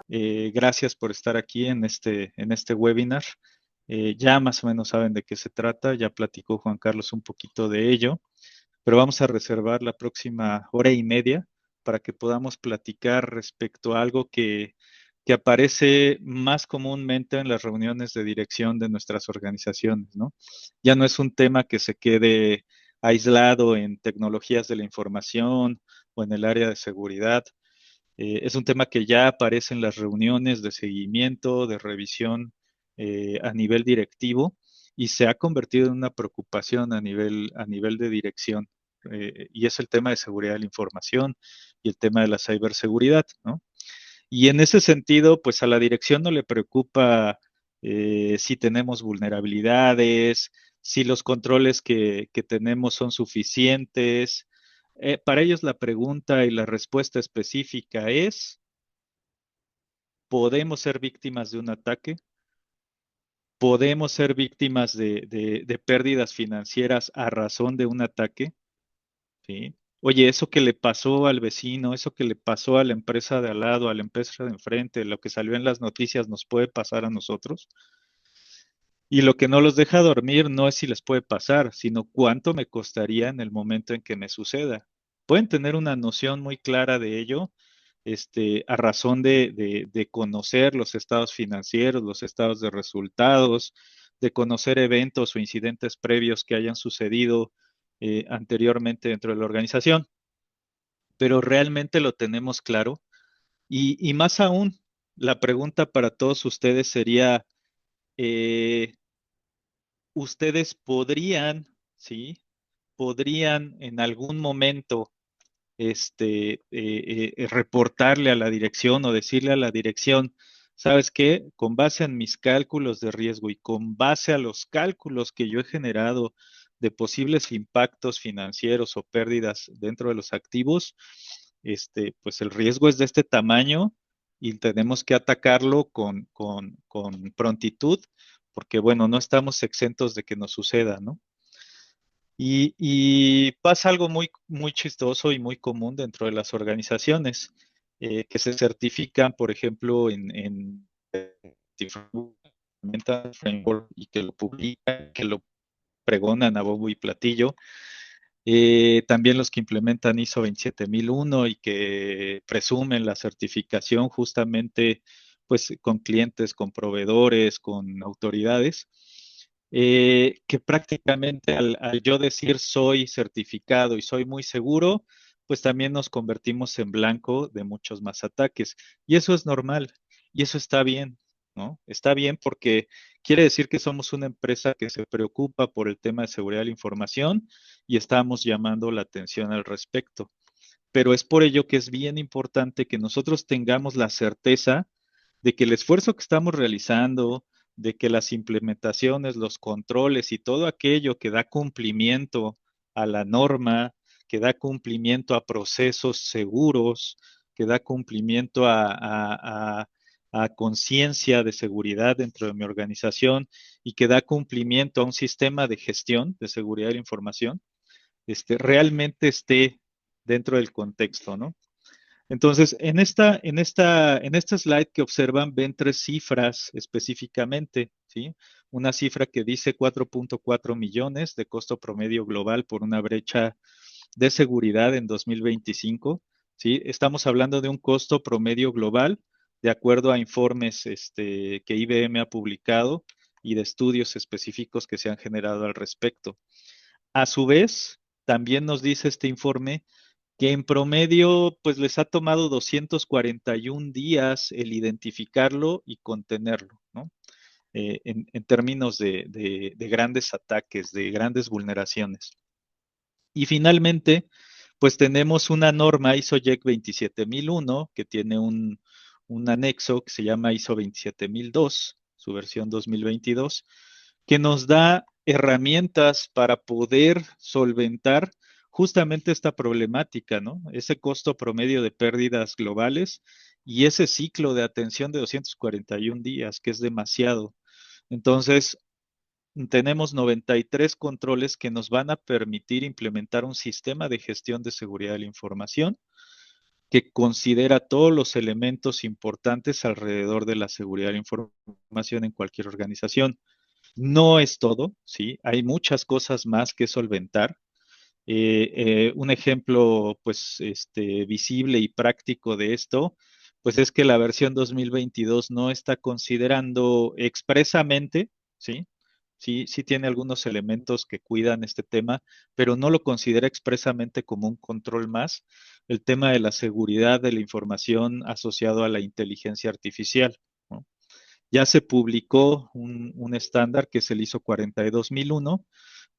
Gracias por estar aquí en este webinar. Ya más o menos saben de qué se trata, ya platicó Juan Carlos un poquito de ello, pero vamos a reservar la próxima hora y media para que podamos platicar respecto a algo que aparece más comúnmente en las reuniones de dirección de nuestras organizaciones, ¿no? Ya no es un tema que se quede aislado en tecnologías de la información o en el área de seguridad. Es un tema que ya aparece en las reuniones de seguimiento, de revisión a nivel directivo y se ha convertido en una preocupación a nivel de dirección. Y es el tema de seguridad de la información y el tema de la ciberseguridad, ¿no? Y en ese sentido, pues a la dirección no le preocupa si tenemos vulnerabilidades, si los controles que tenemos son suficientes. Para ellos la pregunta y la respuesta específica es, ¿podemos ser víctimas de un ataque? ¿Podemos ser víctimas de pérdidas financieras a razón de un ataque? ¿Sí? Oye, eso que le pasó al vecino, eso que le pasó a la empresa de al lado, a la empresa de enfrente, lo que salió en las noticias nos puede pasar a nosotros. Y lo que no los deja dormir no es si les puede pasar, sino cuánto me costaría en el momento en que me suceda. Pueden tener una noción muy clara de ello, a razón de conocer los estados financieros, los estados de resultados, de conocer eventos o incidentes previos que hayan sucedido anteriormente dentro de la organización, pero realmente lo tenemos claro. Y más aún, la pregunta para todos ustedes sería, eh, ustedes podrían, ¿sí? Podrían en algún momento reportarle a la dirección o decirle a la dirección, ¿sabes qué? Con base en mis cálculos de riesgo y con base a los cálculos que yo he generado de posibles impactos financieros o pérdidas dentro de los activos, pues el riesgo es de este tamaño y tenemos que atacarlo con prontitud, porque bueno, no estamos exentos de que nos suceda, ¿no? Y pasa algo muy chistoso y muy común dentro de las organizaciones que se certifican, por ejemplo, en framework y que lo publican, que lo pregonan a bombo y platillo. También los que implementan ISO 27001 y que presumen la certificación justamente pues con clientes, con proveedores, con autoridades, que prácticamente al yo decir soy certificado y soy muy seguro, pues también nos convertimos en blanco de muchos más ataques. Y eso es normal y eso está bien, ¿no? Está bien porque quiere decir que somos una empresa que se preocupa por el tema de seguridad de la información y estamos llamando la atención al respecto. Pero es por ello que es bien importante que nosotros tengamos la certeza de que el esfuerzo que estamos realizando, de que las implementaciones, los controles y todo aquello que da cumplimiento a la norma, que da cumplimiento a procesos seguros, que da cumplimiento a conciencia de seguridad dentro de mi organización y que da cumplimiento a un sistema de gestión de seguridad de la información, realmente esté dentro del contexto, ¿no? Entonces, en esta slide que observan, ven tres cifras específicamente, ¿sí? Una cifra que dice 4.4 millones de costo promedio global por una brecha de seguridad en 2025, ¿sí? Estamos hablando de un costo promedio global, de acuerdo a informes que IBM ha publicado y de estudios específicos que se han generado al respecto. A su vez, también nos dice este informe que en promedio, pues les ha tomado 241 días el identificarlo y contenerlo, ¿no? En términos de grandes ataques, de grandes vulneraciones. Y finalmente, pues tenemos una norma ISO-JEC 27001 que tiene un anexo que se llama ISO 27002, su versión 2022, que nos da herramientas para poder solventar justamente esta problemática, ¿no? Ese costo promedio de pérdidas globales y ese ciclo de atención de 241 días, que es demasiado. Entonces, tenemos 93 controles que nos van a permitir implementar un sistema de gestión de seguridad de la información que considera todos los elementos importantes alrededor de la seguridad de la información en cualquier organización. No es todo, ¿sí? Hay muchas cosas más que solventar. Un ejemplo, pues, visible y práctico de esto, pues es que la versión 2022 no está considerando expresamente, ¿sí? Sí tiene algunos elementos que cuidan este tema, pero no lo considera expresamente como un control más, el tema de la seguridad de la información asociado a la inteligencia artificial, ¿no? Ya se publicó un estándar que es el ISO 42001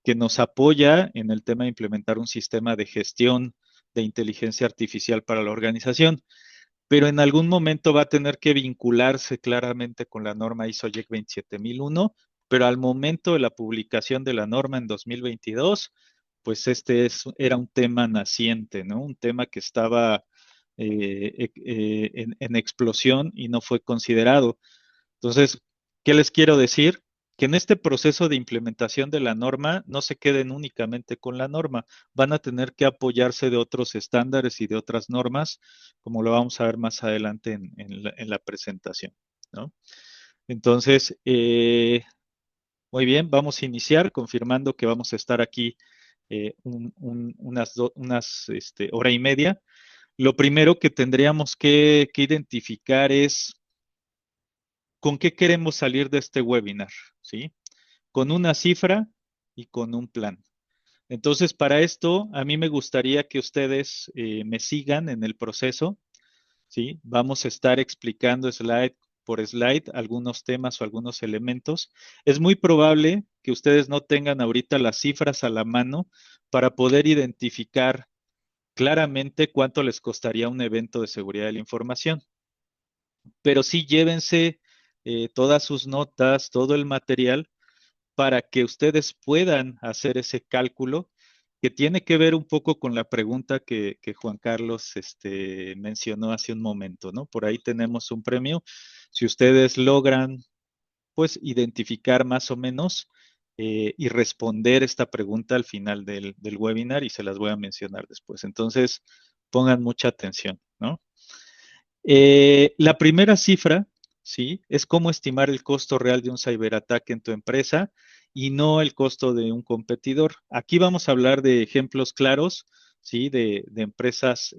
que nos apoya en el tema de implementar un sistema de gestión de inteligencia artificial para la organización, pero en algún momento va a tener que vincularse claramente con la norma ISO YEC 27001, pero al momento de la publicación de la norma en 2022, pues era un tema naciente, ¿no? Un tema que estaba en explosión y no fue considerado. Entonces, ¿qué les quiero decir? Que en este proceso de implementación de la norma no se queden únicamente con la norma, van a tener que apoyarse de otros estándares y de otras normas, como lo vamos a ver más adelante en la presentación, ¿no? Entonces, muy bien, vamos a iniciar confirmando que vamos a estar aquí hora y media. Lo primero que tendríamos que identificar es con qué queremos salir de este webinar, ¿sí? Con una cifra y con un plan. Entonces, para esto, a mí me gustaría que ustedes me sigan en el proceso, ¿sí? Vamos a estar explicando slide por slide algunos temas o algunos elementos. Es muy probable que ustedes no tengan ahorita las cifras a la mano para poder identificar claramente cuánto les costaría un evento de seguridad de la información, pero sí llévense todas sus notas, todo el material para que ustedes puedan hacer ese cálculo que tiene que ver un poco con la pregunta que Juan Carlos mencionó hace un momento, ¿no? Por ahí tenemos un premio. Si ustedes logran, pues, identificar más o menos y responder esta pregunta al final del webinar y se las voy a mencionar después. Entonces, pongan mucha atención, ¿no? La primera cifra, ¿sí? Es cómo estimar el costo real de un ciberataque en tu empresa y no el costo de un competidor. Aquí vamos a hablar de ejemplos claros, ¿sí? De empresas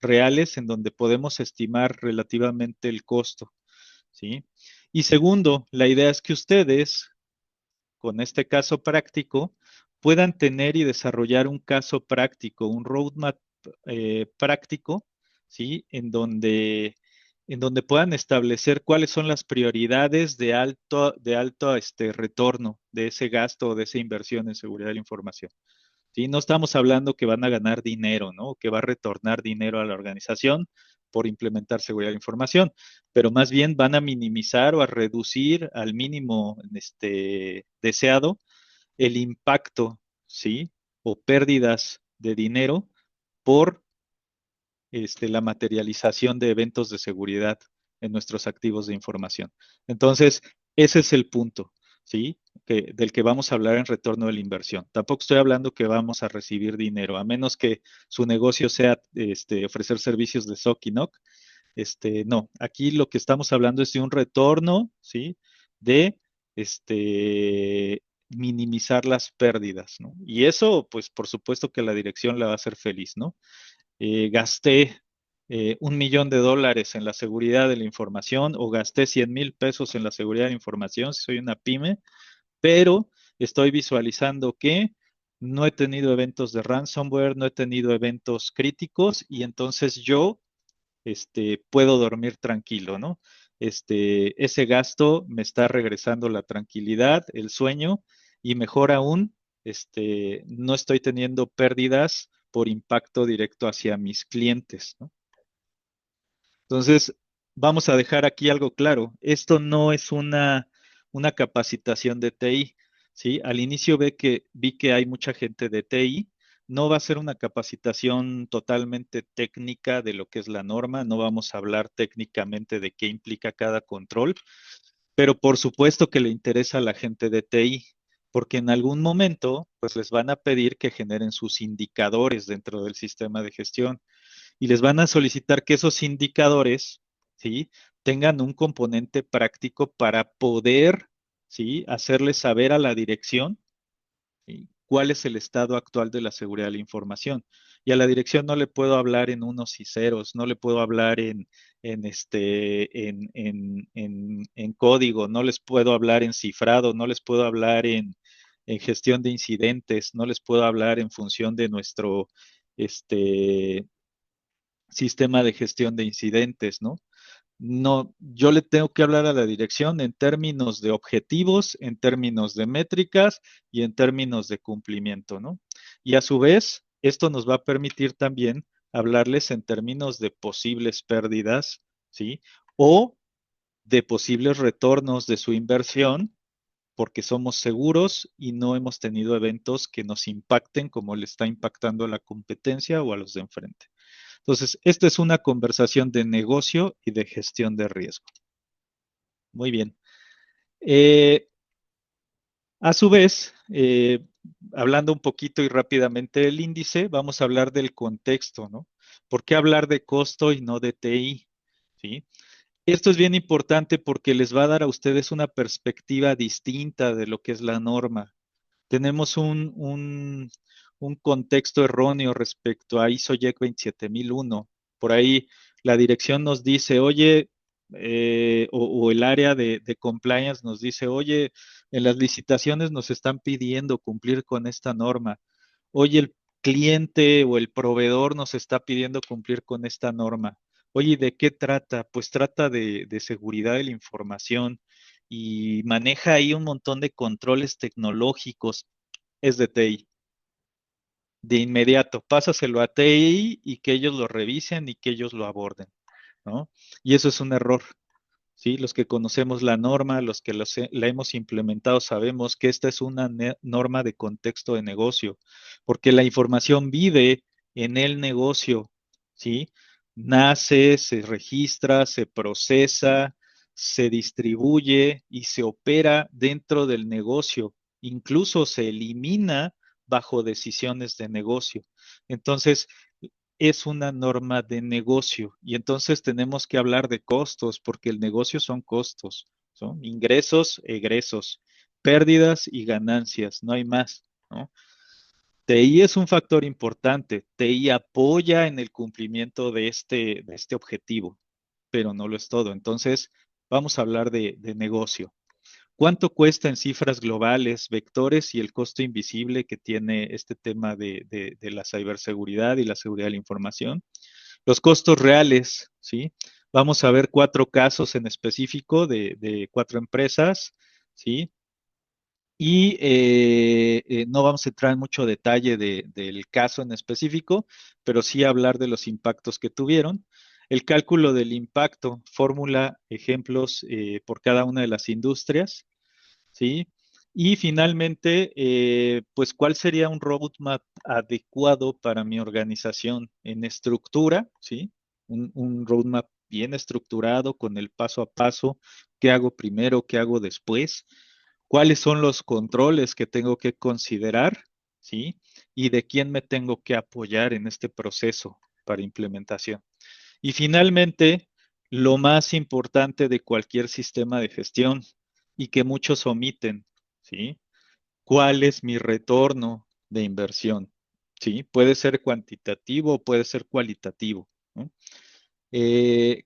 reales en donde podemos estimar relativamente el costo, ¿sí? Y segundo, la idea es que ustedes, con este caso práctico, puedan tener y desarrollar un caso práctico, un roadmap práctico, ¿sí? En donde puedan establecer cuáles son las prioridades de alto retorno de ese gasto o de esa inversión en seguridad de la información. ¿Sí? No estamos hablando que van a ganar dinero, ¿no? Que va a retornar dinero a la organización por implementar seguridad de información, pero más bien van a minimizar o a reducir al mínimo deseado el impacto, ¿sí? O pérdidas de dinero por la materialización de eventos de seguridad en nuestros activos de información. Entonces, ese es el punto, ¿sí? Del que vamos a hablar en retorno de la inversión. Tampoco estoy hablando que vamos a recibir dinero, a menos que su negocio sea ofrecer servicios de SOC y NOC. No, aquí lo que estamos hablando es de un retorno, ¿sí? De minimizar las pérdidas, ¿no? Y eso, pues, por supuesto que la dirección la va a hacer feliz, ¿no? Gasté $1 millón en la seguridad de la información o gasté 100,000 pesos en la seguridad de la información si soy una pyme, pero estoy visualizando que no he tenido eventos de ransomware, no he tenido eventos críticos y entonces yo puedo dormir tranquilo, ¿no? Ese gasto me está regresando la tranquilidad, el sueño y mejor aún, no estoy teniendo pérdidas por impacto directo hacia mis clientes, ¿no? Entonces, vamos a dejar aquí algo claro. Esto no es una capacitación de TI, ¿sí? Al inicio vi que hay mucha gente de TI. No va a ser una capacitación totalmente técnica de lo que es la norma. No vamos a hablar técnicamente de qué implica cada control, pero por supuesto que le interesa a la gente de TI, porque en algún momento, pues les van a pedir que generen sus indicadores dentro del sistema de gestión. y les van a solicitar que esos indicadores, ¿sí? Tengan un componente práctico para poder, ¿sí? Hacerles saber a la dirección, ¿sí? Cuál es el estado actual de la seguridad de la información. Y a la dirección no le puedo hablar en unos y ceros, no le puedo hablar en código, no les puedo hablar en cifrado, no les puedo hablar en gestión de incidentes, no les puedo hablar en función de nuestro este, sistema de gestión de incidentes, ¿no? No, yo le tengo que hablar a la dirección en términos de objetivos, en términos de métricas y en términos de cumplimiento, ¿no? Y a su vez, esto nos va a permitir también hablarles en términos de posibles pérdidas, ¿sí? O de posibles retornos de su inversión, porque somos seguros y no hemos tenido eventos que nos impacten como le está impactando a la competencia o a los de enfrente. Entonces, esta es una conversación de negocio y de gestión de riesgo. Muy bien. Eh, a su vez, hablando un poquito y rápidamente del índice, vamos a hablar del contexto, ¿no? ¿Por qué hablar de costo y no de TI? ¿Sí? Esto es bien importante porque les va a dar a ustedes una perspectiva distinta de lo que es la norma. Tenemos un contexto erróneo respecto a ISO-YEC 27001. Por ahí la dirección nos dice, oye, o el área de compliance nos dice, oye, en las licitaciones nos están pidiendo cumplir con esta norma. Oye, el cliente o el proveedor nos está pidiendo cumplir con esta norma. Oye, ¿de qué trata? Pues trata de seguridad de la información y maneja ahí un montón de controles tecnológicos. Es de TI. De inmediato, pásaselo a TI y que ellos lo revisen y que ellos lo aborden, ¿no? Y eso es un error, ¿sí? Los que conocemos la norma, los que la hemos implementado, sabemos que esta es una norma de contexto de negocio, porque la información vive en el negocio, ¿sí? Nace, se registra, se procesa, se distribuye y se opera dentro del negocio. Incluso se elimina bajo decisiones de negocio. Entonces, es una norma de negocio y entonces tenemos que hablar de costos porque el negocio son costos, son ingresos, egresos, pérdidas y ganancias, no hay más, ¿no? TI es un factor importante, TI apoya en el cumplimiento de este objetivo, pero no lo es todo. Entonces, vamos a hablar de negocio. ¿Cuánto cuesta en cifras globales, vectores y el costo invisible que tiene este tema de la ciberseguridad y la seguridad de la información? Los costos reales, ¿sí? Vamos a ver 4 casos en específico de 4 empresas, ¿sí? Y no vamos a entrar en mucho detalle del caso en específico, pero sí hablar de los impactos que tuvieron. El cálculo del impacto, fórmula, ejemplos por cada una de las industrias, ¿sí? Y finalmente, pues, ¿cuál sería un roadmap adecuado para mi organización en estructura, ¿sí? Un roadmap bien estructurado con el paso a paso, qué hago primero, qué hago después, cuáles son los controles que tengo que considerar, ¿sí? Y de quién me tengo que apoyar en este proceso para implementación. Y finalmente, lo más importante de cualquier sistema de gestión y que muchos omiten, ¿sí? ¿Cuál es mi retorno de inversión? ¿Sí? Puede ser cuantitativo o puede ser cualitativo, ¿no?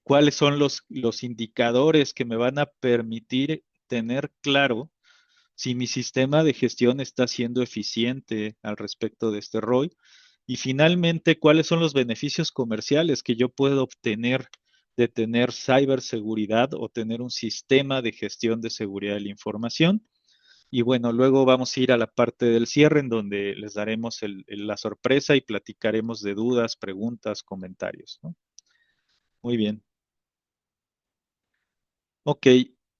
¿Cuáles son los indicadores que me van a permitir tener claro si mi sistema de gestión está siendo eficiente al respecto de este ROI? Y finalmente, ¿cuáles son los beneficios comerciales que yo puedo obtener de tener ciberseguridad o tener un sistema de gestión de seguridad de la información? Y bueno, luego vamos a ir a la parte del cierre en donde les daremos la sorpresa y platicaremos de dudas, preguntas, comentarios, ¿no? Muy bien. Ok.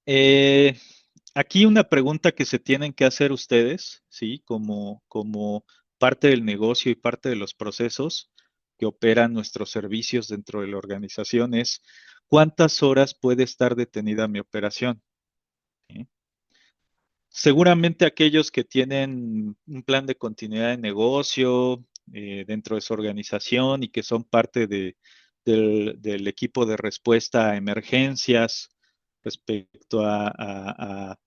eh, Aquí una pregunta que se tienen que hacer ustedes, ¿sí? Como parte del negocio y parte de los procesos que operan nuestros servicios dentro de la organización es, ¿cuántas horas puede estar detenida mi operación? ¿Sí? Seguramente aquellos que tienen un plan de continuidad de negocio, dentro de su organización y que son parte del equipo de respuesta a emergencias respecto a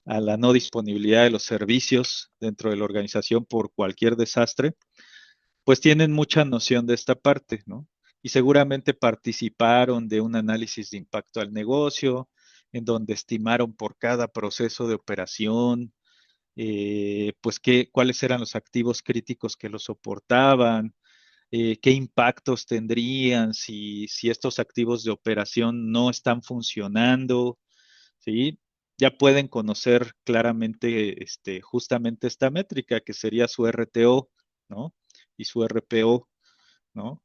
la no disponibilidad de los servicios dentro de la organización por cualquier desastre, pues tienen mucha noción de esta parte, ¿no? Y seguramente participaron de un análisis de impacto al negocio, en donde estimaron por cada proceso de operación, pues cuáles eran los activos críticos que lo soportaban, qué impactos tendrían si estos activos de operación no están funcionando, ¿sí? Ya pueden conocer claramente justamente esta métrica que sería su RTO, ¿no? Y su RPO, ¿no?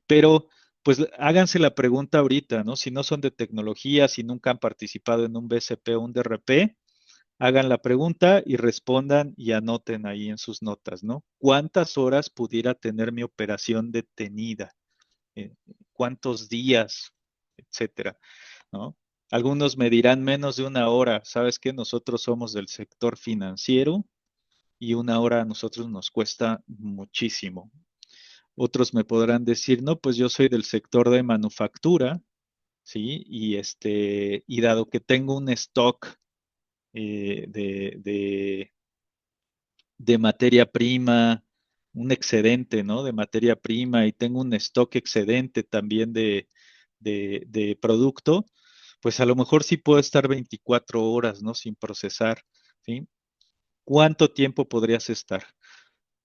Pero pues háganse la pregunta ahorita, ¿no? Si no son de tecnología, si nunca han participado en un BCP o un DRP, hagan la pregunta y respondan y anoten ahí en sus notas, ¿no? ¿Cuántas horas pudiera tener mi operación detenida? ¿Cuántos días? Etcétera, ¿no? Algunos me dirán menos de una hora. ¿Sabes qué? Nosotros somos del sector financiero y una hora a nosotros nos cuesta muchísimo. Otros me podrán decir, no, pues yo soy del sector de manufactura, ¿sí? Y dado que tengo un stock de materia prima, un excedente, ¿no? De materia prima y tengo un stock excedente también de producto, pues a lo mejor sí puedo estar 24 horas, ¿no? Sin procesar, ¿sí? ¿Cuánto tiempo podrías estar?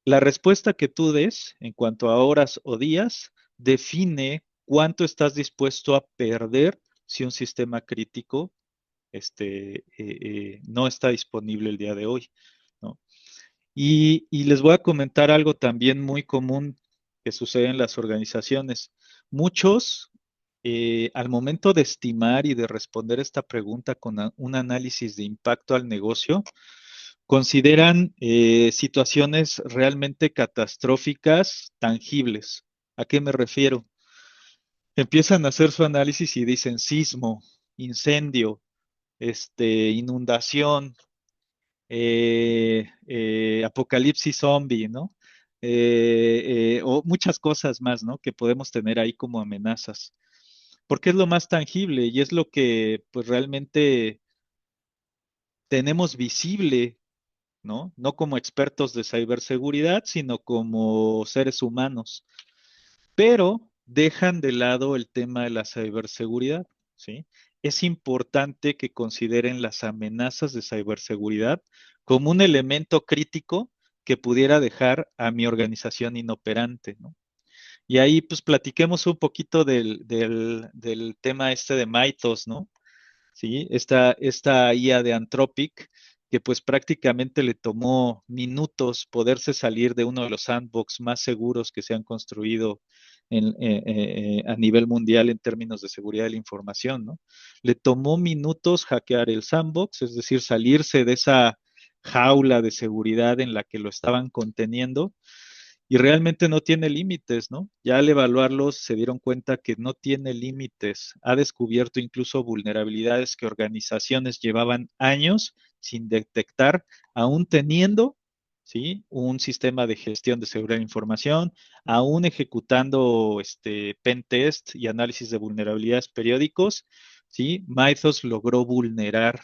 La respuesta que tú des en cuanto a horas o días define cuánto estás dispuesto a perder si un sistema crítico no está disponible el día de hoy, ¿no? Y les voy a comentar algo también muy común que sucede en las organizaciones. Muchos, al momento de estimar y de responder esta pregunta con un análisis de impacto al negocio, consideran situaciones realmente catastróficas, tangibles. ¿A qué me refiero? Empiezan a hacer su análisis y dicen sismo, incendio, inundación, apocalipsis zombie, ¿no? O muchas cosas más, ¿no? Que podemos tener ahí como amenazas. Porque es lo más tangible y es lo que pues realmente tenemos visible, ¿no? No como expertos de ciberseguridad, sino como seres humanos. Pero dejan de lado el tema de la ciberseguridad, ¿sí? Es importante que consideren las amenazas de ciberseguridad como un elemento crítico que pudiera dejar a mi organización inoperante, ¿no? Y ahí pues platiquemos un poquito del tema este de Mythos, ¿no? ¿Sí? Esta IA de Anthropic, que pues prácticamente le tomó minutos poderse salir de uno de los sandbox más seguros que se han construido a nivel mundial en términos de seguridad de la información, ¿no? Le tomó minutos hackear el sandbox, es decir, salirse de esa jaula de seguridad en la que lo estaban conteniendo y realmente no tiene límites, ¿no? Ya al evaluarlos se dieron cuenta que no tiene límites. Ha descubierto incluso vulnerabilidades que organizaciones llevaban años sin detectar, aún teniendo, ¿sí? Un sistema de gestión de seguridad de información, aún ejecutando pen test y análisis de vulnerabilidades periódicos, ¿sí? Mythos logró vulnerar,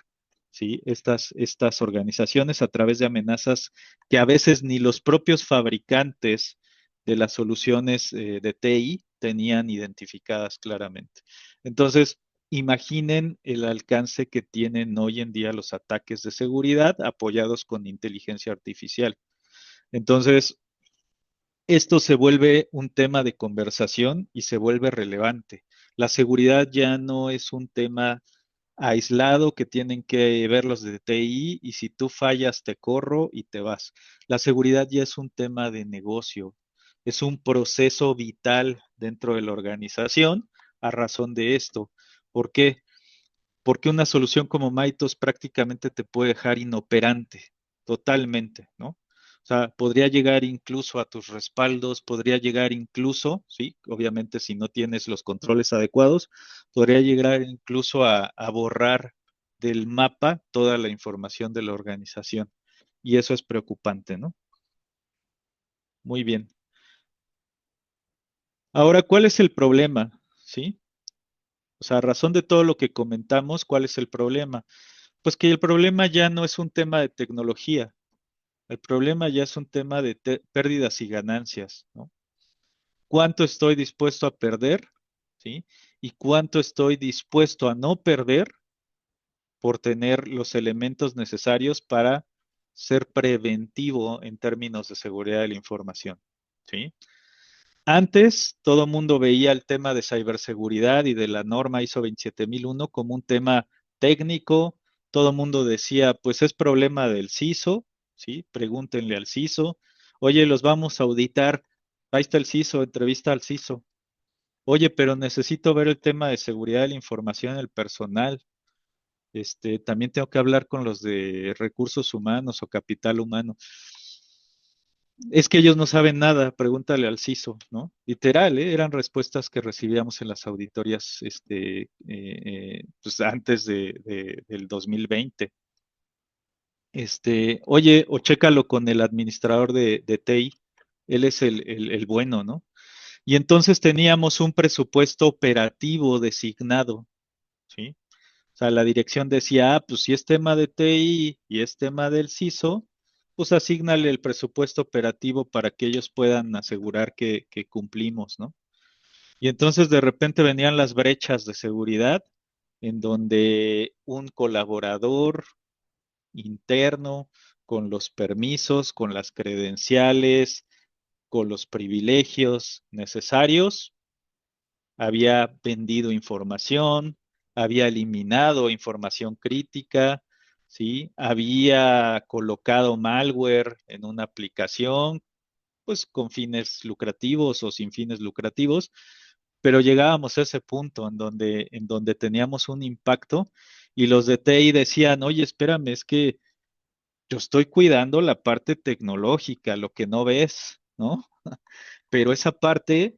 ¿sí? Estas organizaciones a través de amenazas que a veces ni los propios fabricantes de las soluciones de TI tenían identificadas claramente. Entonces, imaginen el alcance que tienen hoy en día los ataques de seguridad apoyados con inteligencia artificial. Entonces, esto se vuelve un tema de conversación y se vuelve relevante. La seguridad ya no es un tema aislado que tienen que ver los de TI y si tú fallas te corro y te vas. La seguridad ya es un tema de negocio, es un proceso vital dentro de la organización a razón de esto. ¿Por qué? Porque una solución como Mythos prácticamente te puede dejar inoperante, totalmente, ¿no? O sea, podría llegar incluso a tus respaldos, podría llegar incluso, sí, obviamente si no tienes los controles adecuados, podría llegar incluso a borrar del mapa toda la información de la organización. Y eso es preocupante, ¿no? Muy bien. Ahora, ¿cuál es el problema? ¿Sí? O sea, a razón de todo lo que comentamos, ¿cuál es el problema? Pues que el problema ya no es un tema de tecnología, el problema ya es un tema de pérdidas y ganancias, ¿no? ¿Cuánto estoy dispuesto a perder? ¿Sí? ¿Y cuánto estoy dispuesto a no perder por tener los elementos necesarios para ser preventivo en términos de seguridad de la información? ¿Sí? Antes, todo el mundo veía el tema de ciberseguridad y de la norma ISO 27001 como un tema técnico. Todo el mundo decía, pues es problema del CISO, ¿sí? Pregúntenle al CISO. Oye, los vamos a auditar. Ahí está el CISO, entrevista al CISO. Oye, pero necesito ver el tema de seguridad de la información del personal. También tengo que hablar con los de recursos humanos o capital humano. Es que ellos no saben nada, pregúntale al CISO, ¿no? Literal, ¿eh? Eran respuestas que recibíamos en las auditorías, pues antes del 2020. Oye, o chécalo con el administrador de TI, él es el bueno, ¿no? Y entonces teníamos un presupuesto operativo designado, ¿sí? O sea, la dirección decía, ah, pues si es tema de TI y es tema del CISO, pues asígnale el presupuesto operativo para que ellos puedan asegurar que cumplimos, ¿no? Y entonces de repente venían las brechas de seguridad en donde un colaborador interno, con los permisos, con las credenciales, con los privilegios necesarios, había vendido información, había eliminado información crítica, ¿sí? Había colocado malware en una aplicación, pues con fines lucrativos o sin fines lucrativos, pero llegábamos a ese punto en donde teníamos un impacto y los de TI decían, oye, espérame, es que yo estoy cuidando la parte tecnológica, lo que no ves, ¿no? Pero esa parte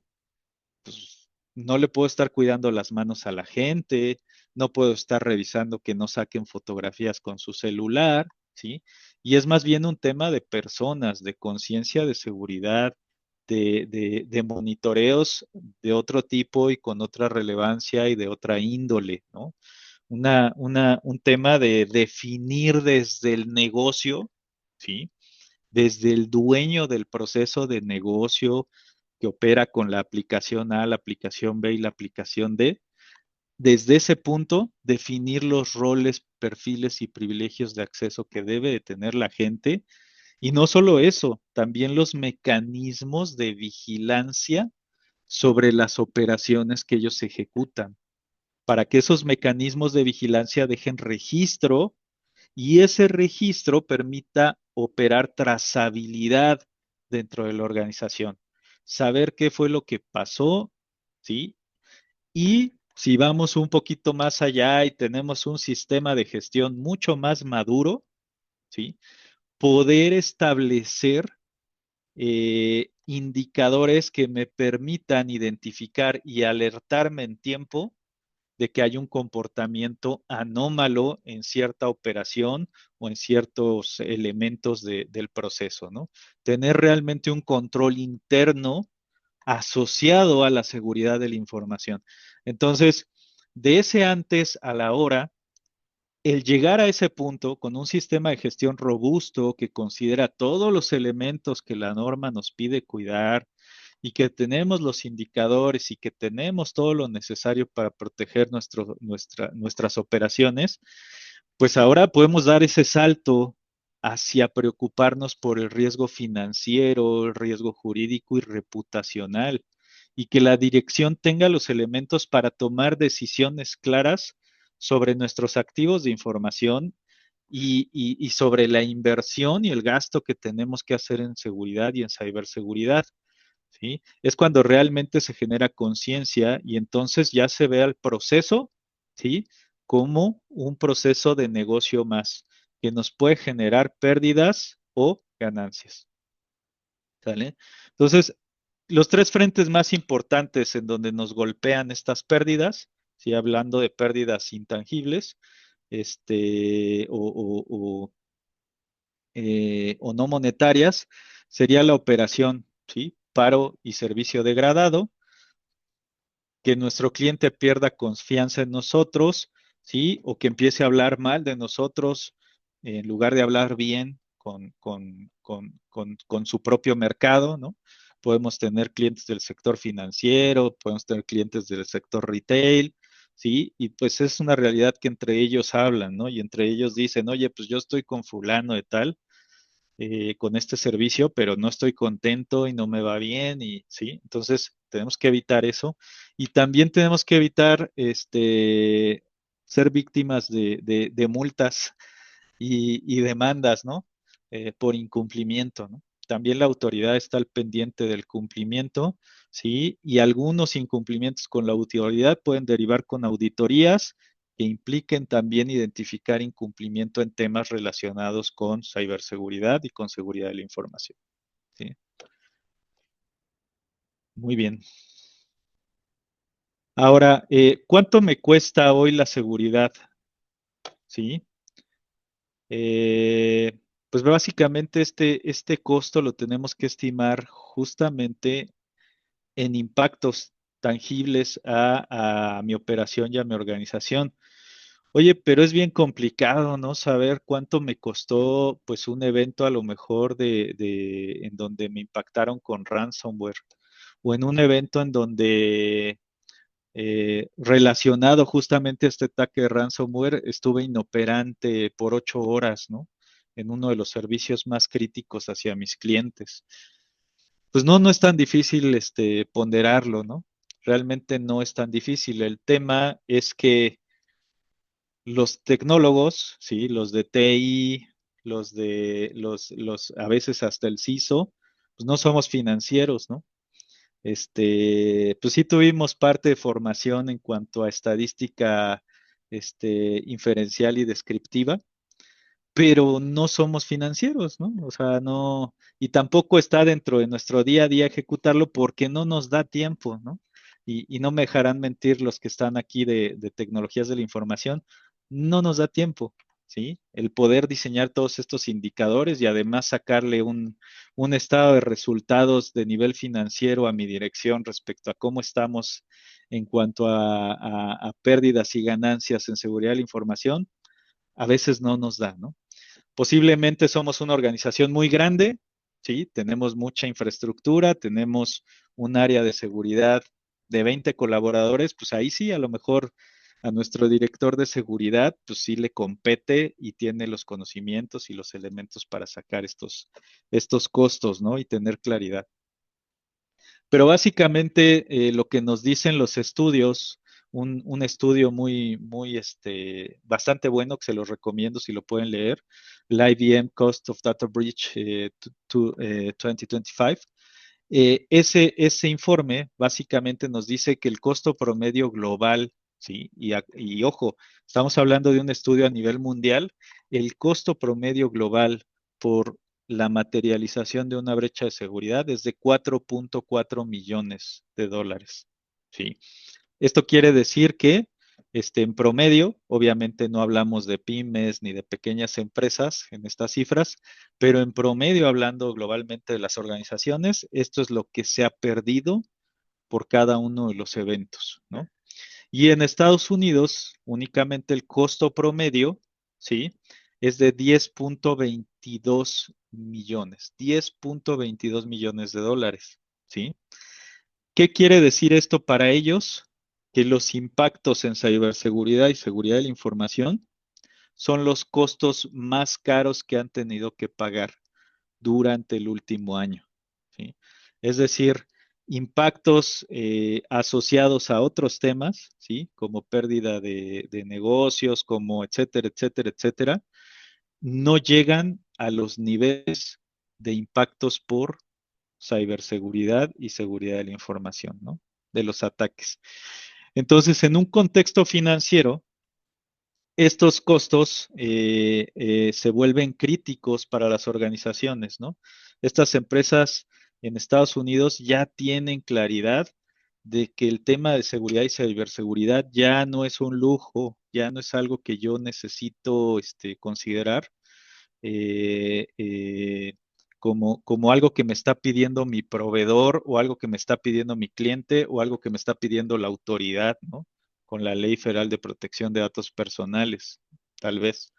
pues, no le puedo estar cuidando las manos a la gente, no puedo estar revisando que no saquen fotografías con su celular, ¿sí? Y es más bien un tema de personas, de conciencia de seguridad, de monitoreos de otro tipo y con otra relevancia y de otra índole, ¿no? Un tema de definir desde el negocio, ¿sí? Desde el dueño del proceso de negocio que opera con la aplicación A, la aplicación B y la aplicación D, desde ese punto definir los roles, perfiles y privilegios de acceso que debe de tener la gente. Y no solo eso, también los mecanismos de vigilancia sobre las operaciones que ellos ejecutan, para que esos mecanismos de vigilancia dejen registro y ese registro permita operar trazabilidad dentro de la organización, saber qué fue lo que pasó, ¿sí? Y si vamos un poquito más allá y tenemos un sistema de gestión mucho más maduro, ¿sí? Poder establecer indicadores que me permitan identificar y alertarme en tiempo de que hay un comportamiento anómalo en cierta operación o en ciertos elementos del proceso, ¿no? Tener realmente un control interno asociado a la seguridad de la información. Entonces, de ese antes a la hora, el llegar a ese punto con un sistema de gestión robusto que considera todos los elementos que la norma nos pide cuidar y que tenemos los indicadores y que tenemos todo lo necesario para proteger nuestras operaciones, pues ahora podemos dar ese salto hacia preocuparnos por el riesgo financiero, el riesgo jurídico y reputacional, y que la dirección tenga los elementos para tomar decisiones claras sobre nuestros activos de información y sobre la inversión y el gasto que tenemos que hacer en seguridad y en ciberseguridad. ¿Sí? Es cuando realmente se genera conciencia y entonces ya se ve al proceso, ¿sí? Como un proceso de negocio más que nos puede generar pérdidas o ganancias, ¿sale? Entonces, los tres frentes más importantes en donde nos golpean estas pérdidas, ¿sí? Hablando de pérdidas intangibles, o no monetarias, sería la operación. ¿sí? Paro y servicio degradado, que nuestro cliente pierda confianza en nosotros, ¿sí? O que empiece a hablar mal de nosotros en lugar de hablar bien con su propio mercado, ¿no? Podemos tener clientes del sector financiero, podemos tener clientes del sector retail, ¿sí? Y pues es una realidad que entre ellos hablan, ¿no? Y entre ellos dicen, oye, pues yo estoy con fulano de tal, con este servicio, pero no estoy contento y no me va bien y sí, entonces tenemos que evitar eso y también tenemos que evitar ser víctimas de multas y demandas, ¿no? Por incumplimiento, ¿no? También la autoridad está al pendiente del cumplimiento, ¿sí? Y algunos incumplimientos con la autoridad pueden derivar con auditorías que impliquen también identificar incumplimiento en temas relacionados con ciberseguridad y con seguridad de la información, ¿sí? Muy bien. Ahora, ¿cuánto me cuesta hoy la seguridad? ¿Sí? Eh, pues básicamente este costo lo tenemos que estimar justamente en impactos tangibles a mi operación y a mi organización. Oye, pero es bien complicado, ¿no? Saber cuánto me costó, pues, un evento a lo mejor en donde me impactaron con ransomware o en un evento en donde relacionado justamente a este ataque de ransomware, estuve inoperante por 8 horas, ¿no? En uno de los servicios más críticos hacia mis clientes. Pues no, no es tan difícil ponderarlo, ¿no? Realmente no es tan difícil. El tema es que los tecnólogos, sí, los de TI, a veces hasta el CISO, pues no somos financieros, ¿no? Pues sí tuvimos parte de formación en cuanto a estadística, inferencial y descriptiva, pero no somos financieros, ¿no? O sea, no, y tampoco está dentro de nuestro día a día ejecutarlo porque no nos da tiempo, ¿no? Y no me dejarán mentir los que están aquí de tecnologías de la información, no nos da tiempo, ¿sí? El poder diseñar todos estos indicadores y además sacarle un estado de resultados de nivel financiero a mi dirección respecto a cómo estamos en cuanto a pérdidas y ganancias en seguridad de la información, a veces no nos da, ¿no? Posiblemente somos una organización muy grande, ¿sí? Tenemos mucha infraestructura, tenemos un área de seguridad de 20 colaboradores, pues ahí sí, a lo mejor a nuestro director de seguridad, pues sí le compete y tiene los conocimientos y los elementos para sacar estos costos, ¿no? Y tener claridad. Pero básicamente lo que nos dicen los estudios, un estudio bastante bueno que se los recomiendo si lo pueden leer, el IBM Cost of Data Breach 2025. Ese informe básicamente nos dice que el costo promedio global, ¿sí? Y ojo, estamos hablando de un estudio a nivel mundial, el costo promedio global por la materialización de una brecha de seguridad es de 4.4 millones de dólares, ¿sí? Esto quiere decir que en promedio, obviamente no hablamos de pymes ni de pequeñas empresas en estas cifras, pero en promedio, hablando globalmente de las organizaciones, esto es lo que se ha perdido por cada uno de los eventos, ¿no? Y en Estados Unidos, únicamente el costo promedio, ¿sí? Es de 10.22 millones, 10.22 millones de dólares, ¿sí? ¿Qué quiere decir esto para ellos? Que los impactos en ciberseguridad y seguridad de la información son los costos más caros que han tenido que pagar durante el último año, ¿sí? Es decir, impactos asociados a otros temas, ¿sí? Como pérdida de negocios, como etcétera, etcétera, etcétera, no llegan a los niveles de impactos por ciberseguridad y seguridad de la información, ¿no? De los ataques. Entonces, en un contexto financiero, estos costos se vuelven críticos para las organizaciones, ¿no? Estas empresas en Estados Unidos ya tienen claridad de que el tema de seguridad y ciberseguridad ya no es un lujo, ya no es algo que yo necesito considerar, eh, eh, como algo que me está pidiendo mi proveedor o algo que me está pidiendo mi cliente o algo que me está pidiendo la autoridad, ¿no? Con la Ley Federal de Protección de Datos Personales, tal vez.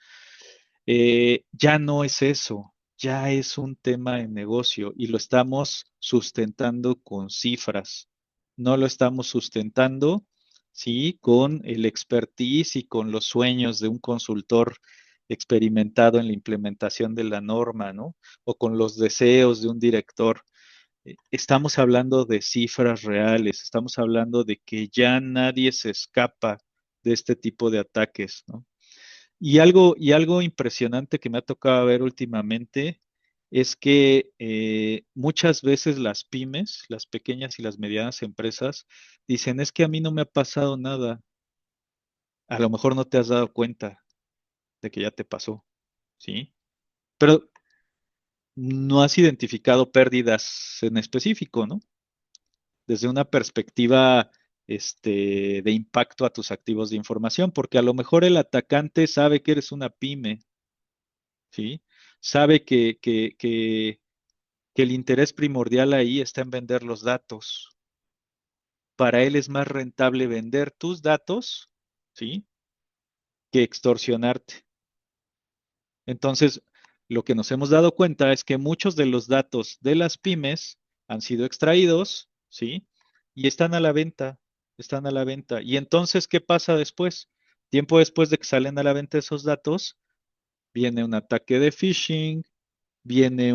Ya no es eso, ya es un tema de negocio y lo estamos sustentando con cifras. No lo estamos sustentando, sí, con el expertise y con los sueños de un consultor experimentado en la implementación de la norma, ¿no? O con los deseos de un director. Estamos hablando de cifras reales, estamos hablando de que ya nadie se escapa de este tipo de ataques, ¿no? Y algo impresionante que me ha tocado ver últimamente es que muchas veces las pymes, las pequeñas y las medianas empresas, dicen, es que a mí no me ha pasado nada. A lo mejor no te has dado cuenta de que ya te pasó, ¿sí? Pero no has identificado pérdidas en específico, ¿no? Desde una perspectiva de impacto a tus activos de información, porque a lo mejor el atacante sabe que eres una pyme, ¿sí? Sabe que el interés primordial ahí está en vender los datos. Para él es más rentable vender tus datos, ¿sí? Que extorsionarte. Entonces, lo que nos hemos dado cuenta es que muchos de los datos de las pymes han sido extraídos, ¿sí? Y están a la venta, están a la venta. Y entonces, ¿qué pasa después? Tiempo después de que salen a la venta esos datos, viene un ataque de phishing, viene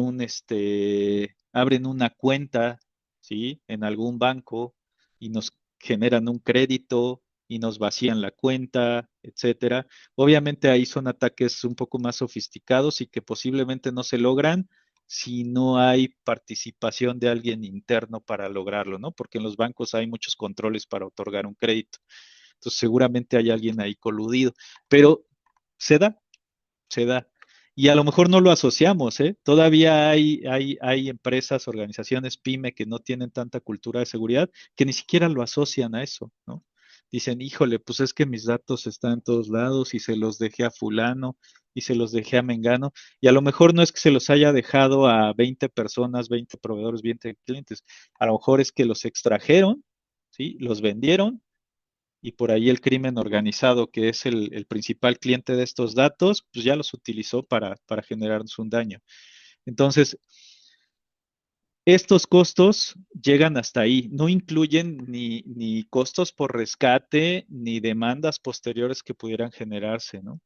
abren una cuenta, ¿sí? En algún banco y nos generan un crédito y nos vacían la cuenta, etcétera. Obviamente ahí son ataques un poco más sofisticados y que posiblemente no se logran si no hay participación de alguien interno para lograrlo, ¿no? Porque en los bancos hay muchos controles para otorgar un crédito. Entonces seguramente hay alguien ahí coludido, pero se da, se da. Y a lo mejor no lo asociamos, ¿eh? Todavía hay empresas, organizaciones, pyme que no tienen tanta cultura de seguridad que ni siquiera lo asocian a eso, ¿no? Dicen, híjole, pues es que mis datos están en todos lados y se los dejé a fulano y se los dejé a Mengano. Y a lo mejor no es que se los haya dejado a 20 personas, 20 proveedores, 20 clientes. A lo mejor es que los extrajeron, ¿sí? Los vendieron y por ahí el crimen organizado, que es el principal cliente de estos datos, pues ya los utilizó para generarnos un daño. Entonces, estos costos llegan hasta ahí, no incluyen ni costos por rescate ni demandas posteriores que pudieran generarse, ¿no?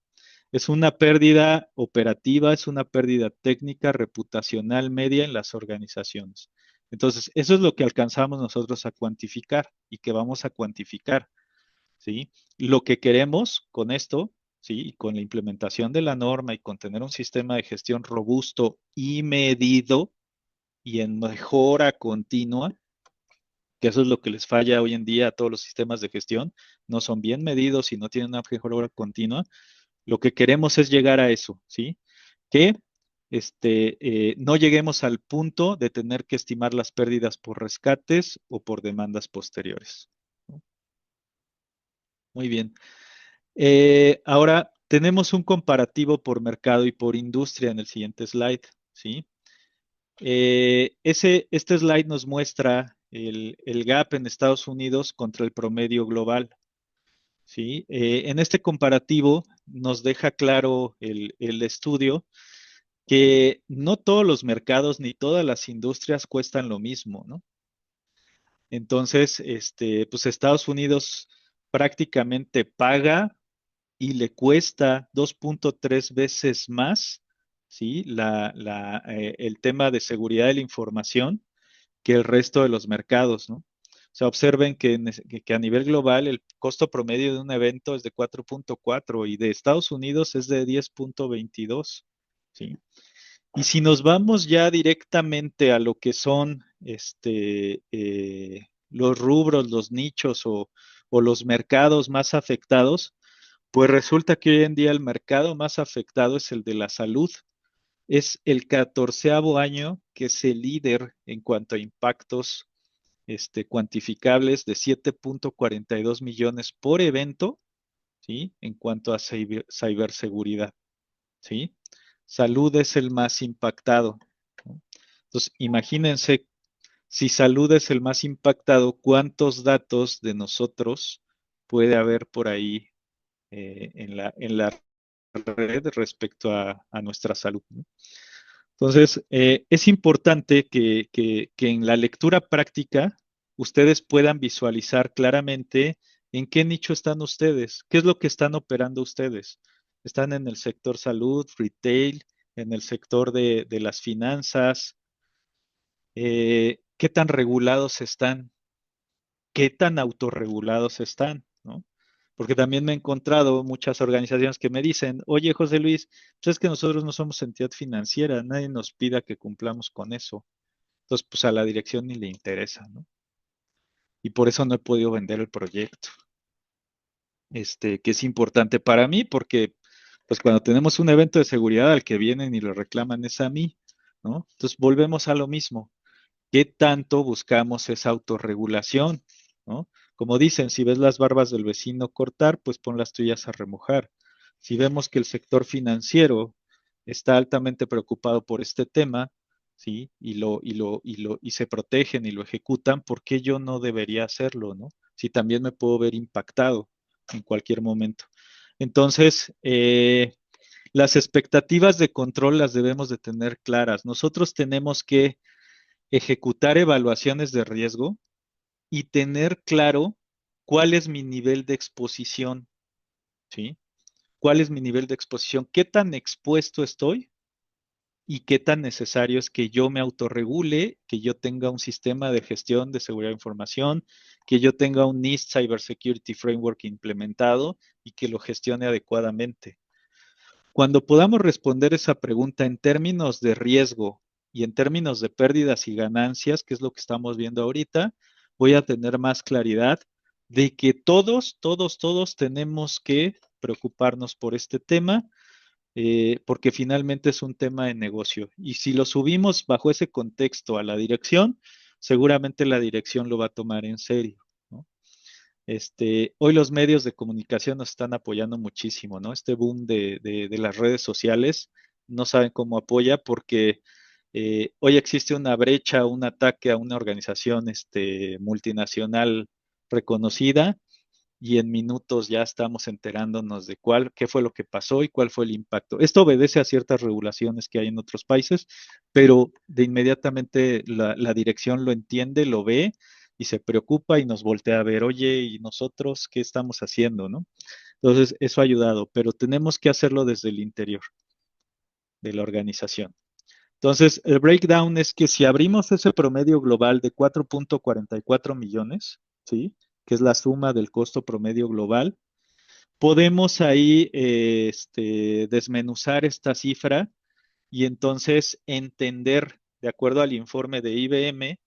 Es una pérdida operativa, es una pérdida técnica, reputacional, media en las organizaciones. Entonces, eso es lo que alcanzamos nosotros a cuantificar y que vamos a cuantificar. ¿Sí? Lo que queremos con esto, ¿sí? Y con la implementación de la norma y con tener un sistema de gestión robusto y medido y en mejora continua, que eso es lo que les falla hoy en día a todos los sistemas de gestión, no son bien medidos y no tienen una mejora continua. Lo que queremos es llegar a eso, ¿sí? Que no lleguemos al punto de tener que estimar las pérdidas por rescates o por demandas posteriores. ¿No? Muy bien. Ahora tenemos un comparativo por mercado y por industria en el siguiente slide, ¿sí? Este slide nos muestra el gap en Estados Unidos contra el promedio global, ¿sí? En este comparativo nos deja claro el estudio que no todos los mercados ni todas las industrias cuestan lo mismo, ¿no? Entonces, pues Estados Unidos prácticamente paga y le cuesta 2.3 veces más, ¿sí? El tema de seguridad de la información que el resto de los mercados, ¿no? O sea, observen que a nivel global el costo promedio de un evento es de 4.4 y de Estados Unidos es de 10.22, ¿sí? Y si nos vamos ya directamente a lo que son los rubros, los nichos o los mercados más afectados, pues resulta que hoy en día el mercado más afectado es el de la salud. Es el 14º año que es el líder en cuanto a impactos cuantificables de 7.42 millones por evento, ¿sí? En cuanto a ciberseguridad, ¿sí? Salud es el más impactado, ¿no? Entonces, imagínense, si salud es el más impactado, ¿cuántos datos de nosotros puede haber por ahí en la red respecto a nuestra salud? ¿No? Entonces, es importante que en la lectura práctica ustedes puedan visualizar claramente en qué nicho están ustedes, qué es lo que están operando ustedes. ¿Están en el sector salud, retail, en el sector de las finanzas? ¿Qué tan regulados están? ¿Qué tan autorregulados están? ¿No? Porque también me he encontrado muchas organizaciones que me dicen, oye, José Luis, pues es que nosotros no somos entidad financiera, nadie nos pida que cumplamos con eso. Entonces, pues a la dirección ni le interesa, ¿no? Y por eso no he podido vender el proyecto, que es importante para mí, porque pues cuando tenemos un evento de seguridad al que vienen y lo reclaman es a mí, ¿no? Entonces volvemos a lo mismo. ¿Qué tanto buscamos esa autorregulación? ¿No? Como dicen, si ves las barbas del vecino cortar, pues pon las tuyas a remojar. Si vemos que el sector financiero está altamente preocupado por este tema, ¿sí? Y se protegen y lo ejecutan, ¿por qué yo no debería hacerlo, ¿no? Si también me puedo ver impactado en cualquier momento. Entonces, las expectativas de control las debemos de tener claras. Nosotros tenemos que ejecutar evaluaciones de riesgo y tener claro cuál es mi nivel de exposición, ¿sí? ¿Cuál es mi nivel de exposición? ¿Qué tan expuesto estoy? Y qué tan necesario es que yo me autorregule, que yo tenga un sistema de gestión de seguridad de información, que yo tenga un NIST Cybersecurity Framework implementado y que lo gestione adecuadamente. Cuando podamos responder esa pregunta en términos de riesgo y en términos de pérdidas y ganancias, que es lo que estamos viendo ahorita, voy a tener más claridad de que todos tenemos que preocuparnos por este tema, porque finalmente es un tema de negocio. Y si lo subimos bajo ese contexto a la dirección, seguramente la dirección lo va a tomar en serio, ¿no? Hoy los medios de comunicación nos están apoyando muchísimo, ¿no? Este boom de las redes sociales, no saben cómo apoya porque hoy existe una brecha, un ataque a una organización multinacional reconocida y en minutos ya estamos enterándonos de qué fue lo que pasó y cuál fue el impacto. Esto obedece a ciertas regulaciones que hay en otros países, pero de inmediatamente la dirección lo entiende, lo ve y se preocupa y nos voltea a ver, oye, ¿y nosotros qué estamos haciendo, no? Entonces, eso ha ayudado, pero tenemos que hacerlo desde el interior de la organización. Entonces, el breakdown es que si abrimos ese promedio global de 4.44 millones, ¿sí? Que es la suma del costo promedio global, podemos ahí desmenuzar esta cifra y entonces entender, de acuerdo al informe de IBM,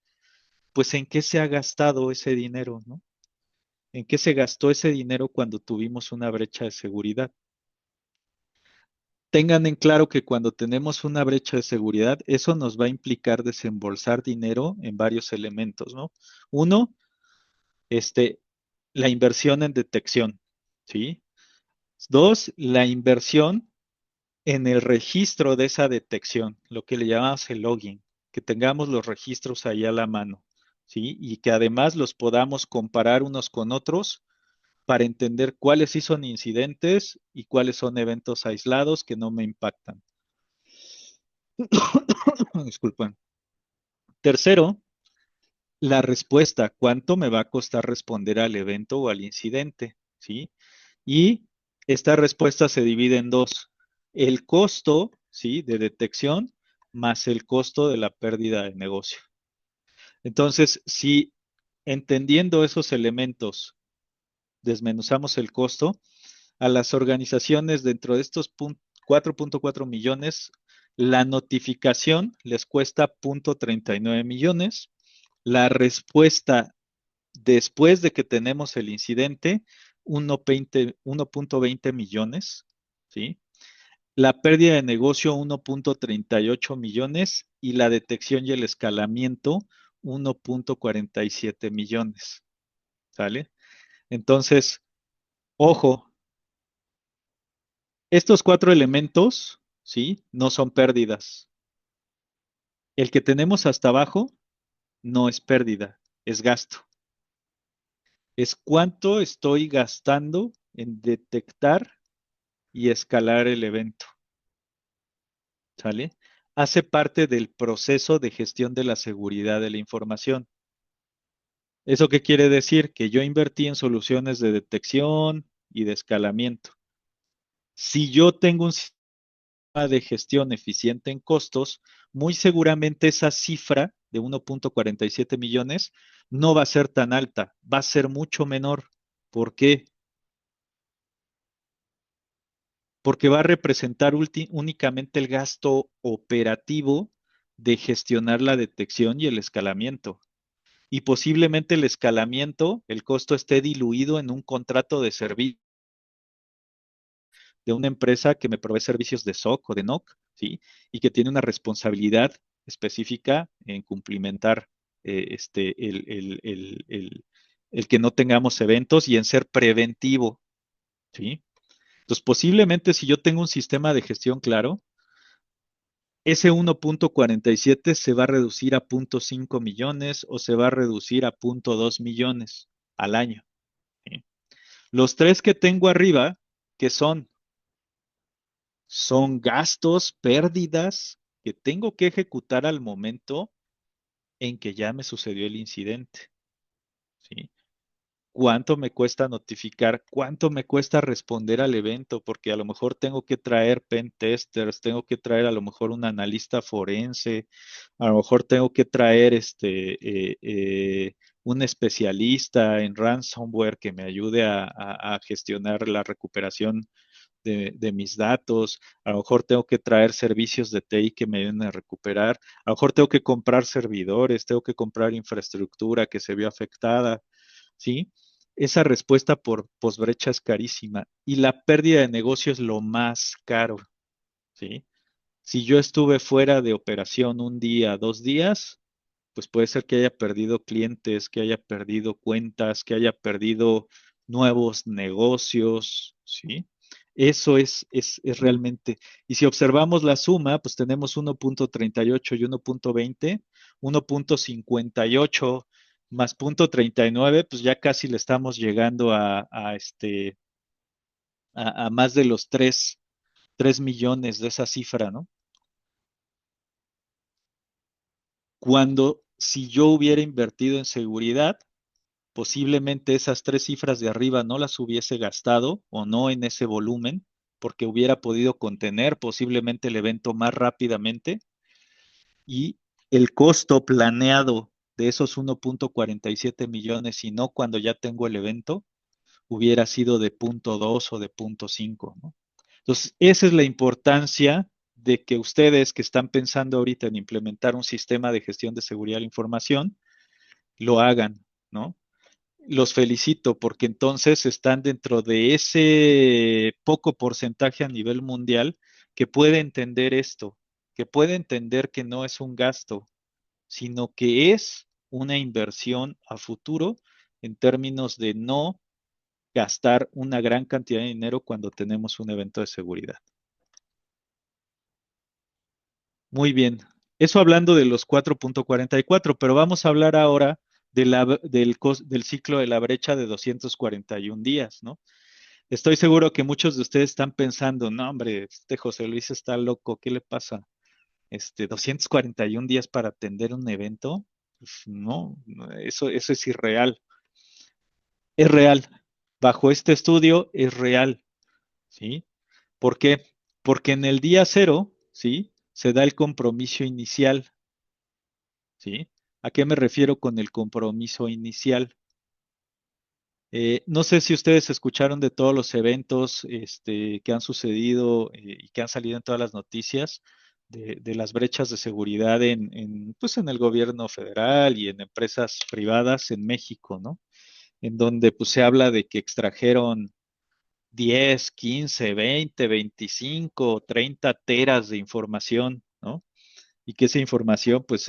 pues en qué se ha gastado ese dinero, ¿no? ¿En qué se gastó ese dinero cuando tuvimos una brecha de seguridad? Tengan en claro que cuando tenemos una brecha de seguridad, eso nos va a implicar desembolsar dinero en varios elementos, ¿no? Uno, la inversión en detección, ¿sí? Dos, la inversión en el registro de esa detección, lo que le llamamos el login, que tengamos los registros ahí a la mano, ¿sí? Y que además los podamos comparar unos con otros para entender cuáles sí son incidentes y cuáles son eventos aislados que no me impactan. Disculpen. Tercero, la respuesta, ¿cuánto me va a costar responder al evento o al incidente? ¿Sí? Y esta respuesta se divide en dos. El costo, ¿sí? De detección más el costo de la pérdida de negocio. Entonces, si entendiendo esos elementos desmenuzamos el costo, a las organizaciones dentro de estos 4.4 millones, la notificación les cuesta 0.39 millones, la respuesta después de que tenemos el incidente, 1.20 millones, ¿sí? La pérdida de negocio, 1.38 millones y la detección y el escalamiento, 1.47 millones, ¿sale? Entonces, ojo, estos cuatro elementos, ¿sí? No son pérdidas. El que tenemos hasta abajo no es pérdida, es gasto. Es cuánto estoy gastando en detectar y escalar el evento. ¿Sale? Hace parte del proceso de gestión de la seguridad de la información. ¿Eso qué quiere decir? Que yo invertí en soluciones de detección y de escalamiento. Si yo tengo un sistema de gestión eficiente en costos, muy seguramente esa cifra de 1.47 millones no va a ser tan alta, va a ser mucho menor. ¿Por qué? Porque va a representar únicamente el gasto operativo de gestionar la detección y el escalamiento. Y posiblemente el escalamiento, el costo esté diluido en un contrato de servicio de una empresa que me provee servicios de SOC o de NOC, ¿sí? Y que tiene una responsabilidad específica en cumplimentar el que no tengamos eventos y en ser preventivo, ¿sí? Entonces, posiblemente si yo tengo un sistema de gestión claro, ese 1.47 se va a reducir a 0.5 millones o se va a reducir a 0.2 millones al año. ¿Sí? Los tres que tengo arriba, que son gastos, pérdidas que tengo que ejecutar al momento en que ya me sucedió el incidente. ¿Sí? ¿Cuánto me cuesta notificar? ¿Cuánto me cuesta responder al evento? Porque a lo mejor tengo que traer pen testers, tengo que traer a lo mejor un analista forense, a lo mejor tengo que traer un especialista en ransomware que me ayude a gestionar la recuperación de mis datos, a lo mejor tengo que traer servicios de TI que me ayuden a recuperar, a lo mejor tengo que comprar servidores, tengo que comprar infraestructura que se vio afectada, ¿sí? Esa respuesta por posbrecha es carísima y la pérdida de negocio es lo más caro, ¿sí? Si yo estuve fuera de operación un día, 2 días, pues puede ser que haya perdido clientes, que haya perdido cuentas, que haya perdido nuevos negocios, ¿sí? Eso es realmente. Y si observamos la suma, pues tenemos 1.38 y 1.20, 1.58 más 0.39, pues ya casi le estamos llegando a más de los 3 millones de esa cifra, ¿no? Cuando si yo hubiera invertido en seguridad, posiblemente esas tres cifras de arriba no las hubiese gastado o no en ese volumen, porque hubiera podido contener posiblemente el evento más rápidamente y el costo planeado de esos 1.47 millones y no cuando ya tengo el evento hubiera sido de 0.2 o de 0.5, ¿no? Entonces, esa es la importancia de que ustedes que están pensando ahorita en implementar un sistema de gestión de seguridad de la información, lo hagan, ¿no? Los felicito porque entonces están dentro de ese poco porcentaje a nivel mundial que puede entender esto, que puede entender que no es un gasto, sino que es una inversión a futuro en términos de no gastar una gran cantidad de dinero cuando tenemos un evento de seguridad. Muy bien. Eso hablando de los 4.44, pero vamos a hablar ahora del ciclo de la brecha de 241 días, ¿no? Estoy seguro que muchos de ustedes están pensando, no, hombre, este José Luis está loco, ¿qué le pasa? 241 días para atender un evento, pues no, eso es irreal. Es real. Bajo este estudio es real, ¿sí? ¿Por qué? Porque en el día cero, ¿sí? Se da el compromiso inicial, ¿sí? ¿A qué me refiero con el compromiso inicial? No sé si ustedes escucharon de todos los eventos que han sucedido y que han salido en todas las noticias de las brechas de seguridad pues en el gobierno federal y en empresas privadas en México, ¿no? En donde pues se habla de que extrajeron 10, 15, 20, 25, 30 teras de información, ¿no? Y que esa información pues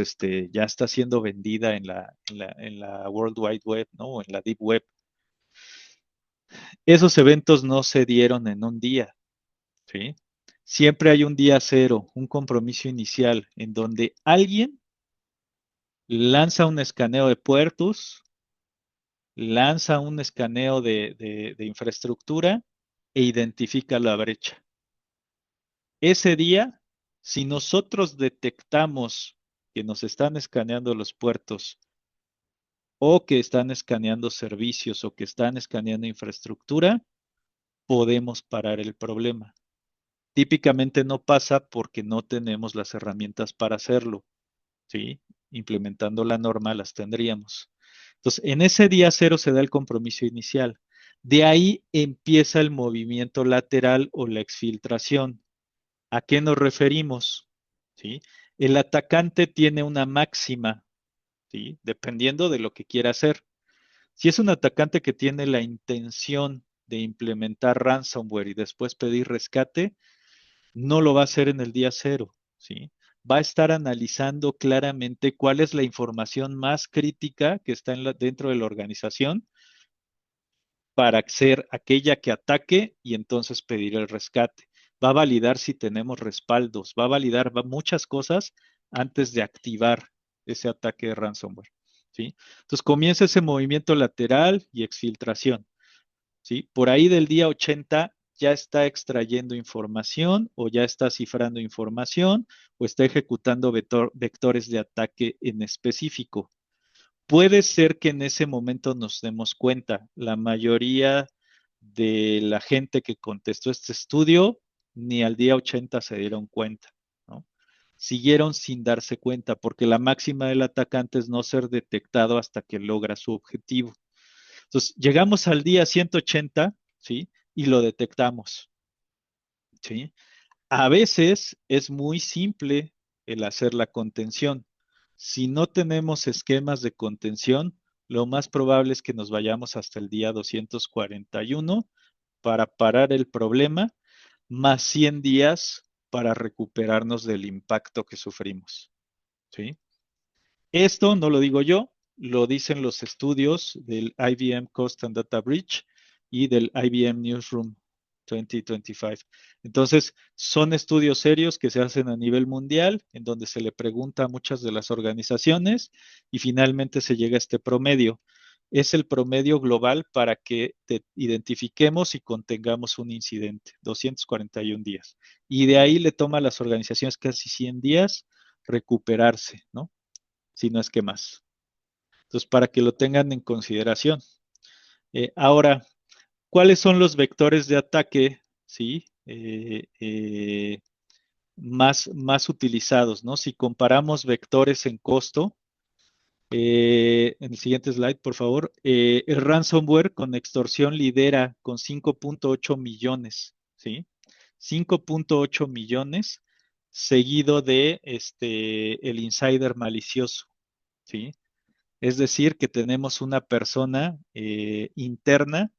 ya está siendo vendida en la World Wide Web, ¿no? O en la Deep Web. Esos eventos no se dieron en un día, ¿sí? Siempre hay un día cero, un compromiso inicial, en donde alguien lanza un escaneo de puertos, lanza un escaneo de infraestructura e identifica la brecha. Ese día, si nosotros detectamos que nos están escaneando los puertos o que están escaneando servicios o que están escaneando infraestructura, podemos parar el problema. Típicamente no pasa porque no tenemos las herramientas para hacerlo, ¿sí? Implementando la norma las tendríamos. Entonces, en ese día cero se da el compromiso inicial. De ahí empieza el movimiento lateral o la exfiltración. ¿A qué nos referimos? ¿Sí? El atacante tiene una máxima, ¿sí? Dependiendo de lo que quiera hacer. Si es un atacante que tiene la intención de implementar ransomware y después pedir rescate, no lo va a hacer en el día cero, ¿sí? Va a estar analizando claramente cuál es la información más crítica que está dentro de la organización para ser aquella que ataque y entonces pedir el rescate. Va a validar si tenemos respaldos, va a validar muchas cosas antes de activar ese ataque de ransomware, ¿sí? Entonces comienza ese movimiento lateral y exfiltración. ¿Sí? Por ahí del día 80 ya está extrayendo información o ya está cifrando información o está ejecutando vectores de ataque en específico. Puede ser que en ese momento nos demos cuenta. La mayoría de la gente que contestó este estudio ni al día 80 se dieron cuenta, ¿no? Siguieron sin darse cuenta porque la máxima del atacante es no ser detectado hasta que logra su objetivo. Entonces, llegamos al día 180, ¿sí? Y lo detectamos, ¿sí? A veces es muy simple el hacer la contención. Si no tenemos esquemas de contención, lo más probable es que nos vayamos hasta el día 241 para parar el problema, más 100 días para recuperarnos del impacto que sufrimos, ¿sí? Esto no lo digo yo, lo dicen los estudios del IBM Cost and Data Breach y del IBM Newsroom 2025. Entonces, son estudios serios que se hacen a nivel mundial, en donde se le pregunta a muchas de las organizaciones y finalmente se llega a este promedio. Es el promedio global para que identifiquemos y contengamos un incidente, 241 días. Y de ahí le toma a las organizaciones casi 100 días recuperarse, ¿no? Si no es que más. Entonces, para que lo tengan en consideración. Ahora, ¿cuáles son los vectores de ataque, sí? Más utilizados, ¿no? Si comparamos vectores en costo, en el siguiente slide, por favor, el ransomware con extorsión lidera con 5.8 millones, ¿sí? 5.8 millones, seguido de el insider malicioso, ¿sí? Es decir, que tenemos una persona interna